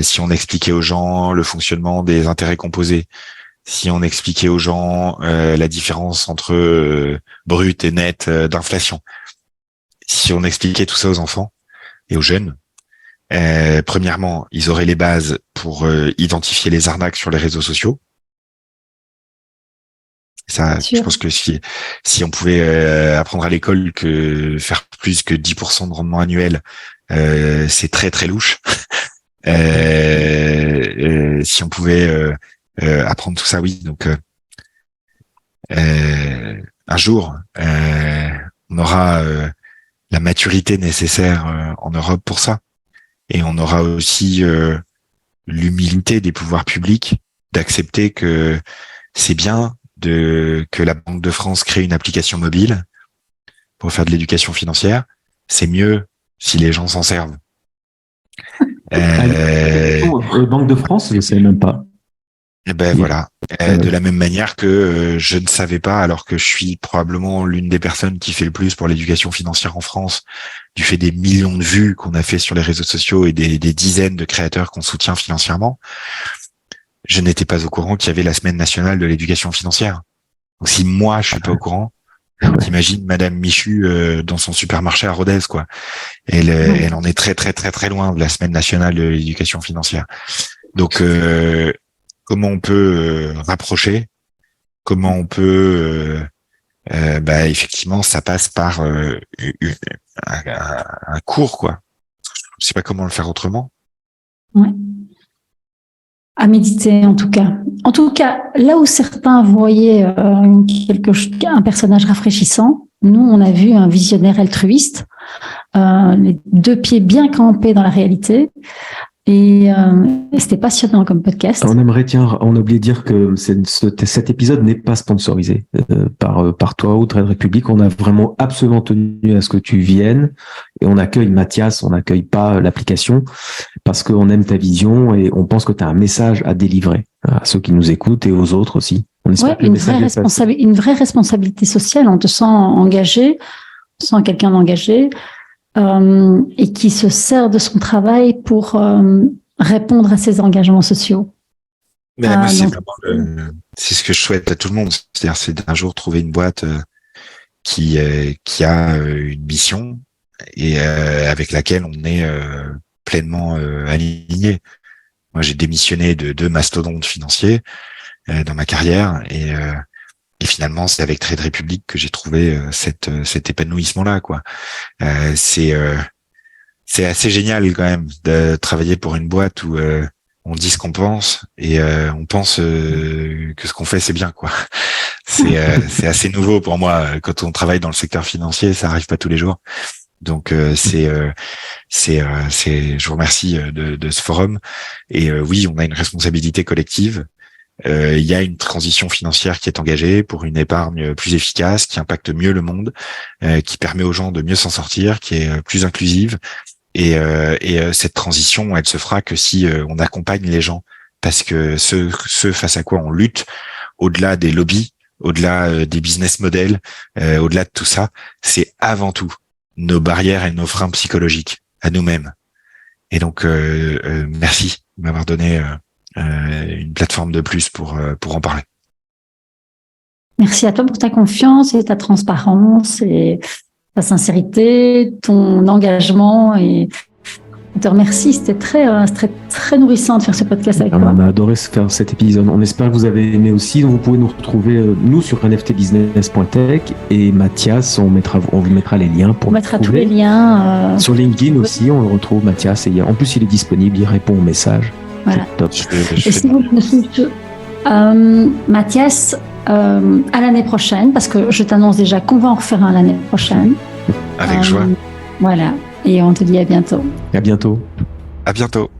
[SPEAKER 3] Si on expliquait aux gens le fonctionnement des intérêts composés, si on expliquait aux gens la différence entre brut et net d'inflation, si on expliquait tout ça aux enfants et aux jeunes, premièrement, ils auraient les bases pour identifier les arnaques sur les réseaux sociaux. Ça, je pense que si on pouvait apprendre à l'école que faire plus que 10% de rendement annuel, c'est très très louche. Si on pouvait apprendre tout ça, oui. Donc, un jour, on aura la maturité nécessaire en Europe pour ça, et on aura aussi l'humilité des pouvoirs publics d'accepter que c'est bien que la Banque de France crée une application mobile pour faire de l'éducation financière. C'est mieux si les gens s'en servent.
[SPEAKER 1] Banque de France, je ne sais même pas.
[SPEAKER 3] Et ben voilà. De la même manière que je ne savais pas, alors que je suis probablement l'une des personnes qui fait le plus pour l'éducation financière en France, du fait des millions de vues qu'on a fait sur les réseaux sociaux et des dizaines de créateurs qu'on soutient financièrement, je n'étais pas au courant qu'il y avait la semaine nationale de l'éducation financière. Donc si moi je suis pas au courant, t'imagines Madame Michu dans son supermarché à Rodez, quoi. Elle en est très très très très loin de la semaine nationale de l'éducation financière. Donc comment on peut rapprocher, comment on peut effectivement ça passe par un cours, quoi. Je sais pas comment le faire autrement.
[SPEAKER 2] Ouais. À méditer, en tout cas. En tout cas, là où certains voyaient un personnage rafraîchissant, nous, on a vu un visionnaire altruiste, les deux pieds bien campés dans la réalité. Et c'était passionnant comme podcast.
[SPEAKER 1] On a oublié de dire que cet épisode n'est pas sponsorisé par toi ou Trade Republic. On a vraiment absolument tenu à ce que tu viennes, et on accueille Mathias, on n'accueille pas l'application parce qu'on aime ta vision et on pense que tu as un message à délivrer à ceux qui nous écoutent et aux autres aussi. On espère que le message est passé.
[SPEAKER 2] Une vraie responsabilité sociale. On te sent engagé, on sent quelqu'un d'engagé et qui se sert de son travail pour répondre à ses engagements sociaux.
[SPEAKER 3] Mais moi, c'est ce que je souhaite à tout le monde. C'est-à-dire, c'est d'un jour trouver une boîte qui a une mission et avec laquelle on est pleinement aligné. Moi, j'ai démissionné de 2 mastodontes financiers dans ma carrière et finalement, c'est avec Trade Republic que j'ai trouvé cet épanouissement-là, quoi. C'est assez génial quand même de travailler pour une boîte où on dit ce qu'on pense et on pense que ce qu'on fait c'est bien, quoi. C'est assez nouveau pour moi quand on travaille dans le secteur financier, ça arrive pas tous les jours. Donc je vous remercie de ce forum et oui, on a une responsabilité collective. Il y a une transition financière qui est engagée pour une épargne plus efficace, qui impacte mieux le monde, qui permet aux gens de mieux s'en sortir, qui est plus inclusive. Et cette transition, elle se fera que si on accompagne les gens, parce que ceux face à quoi on lutte, au-delà des lobbies, au-delà des business models, au-delà de tout ça, c'est avant tout nos barrières et nos freins psychologiques à nous-mêmes. Et donc, merci de m'avoir donné une plateforme de plus pour en parler.
[SPEAKER 2] Merci à toi pour ta confiance et ta transparence et ta sincérité, ton engagement et on te remercie. C'était très nourrissant de faire ce podcast avec toi.
[SPEAKER 1] On a adoré faire cet épisode. On espère que vous avez aimé aussi. Donc vous pouvez nous retrouver nous sur nftbusiness.tech et Mathias, on vous mettra les liens pour.
[SPEAKER 2] On mettra tous les liens.
[SPEAKER 1] Sur LinkedIn aussi, on le retrouve Mathias. Et en plus, il est disponible, il répond aux messages.
[SPEAKER 2] Voilà.
[SPEAKER 1] Top.
[SPEAKER 2] Et si vous Mathias, à l'année prochaine, parce que je t'annonce déjà qu'on va en refaire un l'année prochaine.
[SPEAKER 3] Avec joie.
[SPEAKER 2] Voilà. Et on te dit à bientôt.
[SPEAKER 1] À bientôt.
[SPEAKER 3] À bientôt.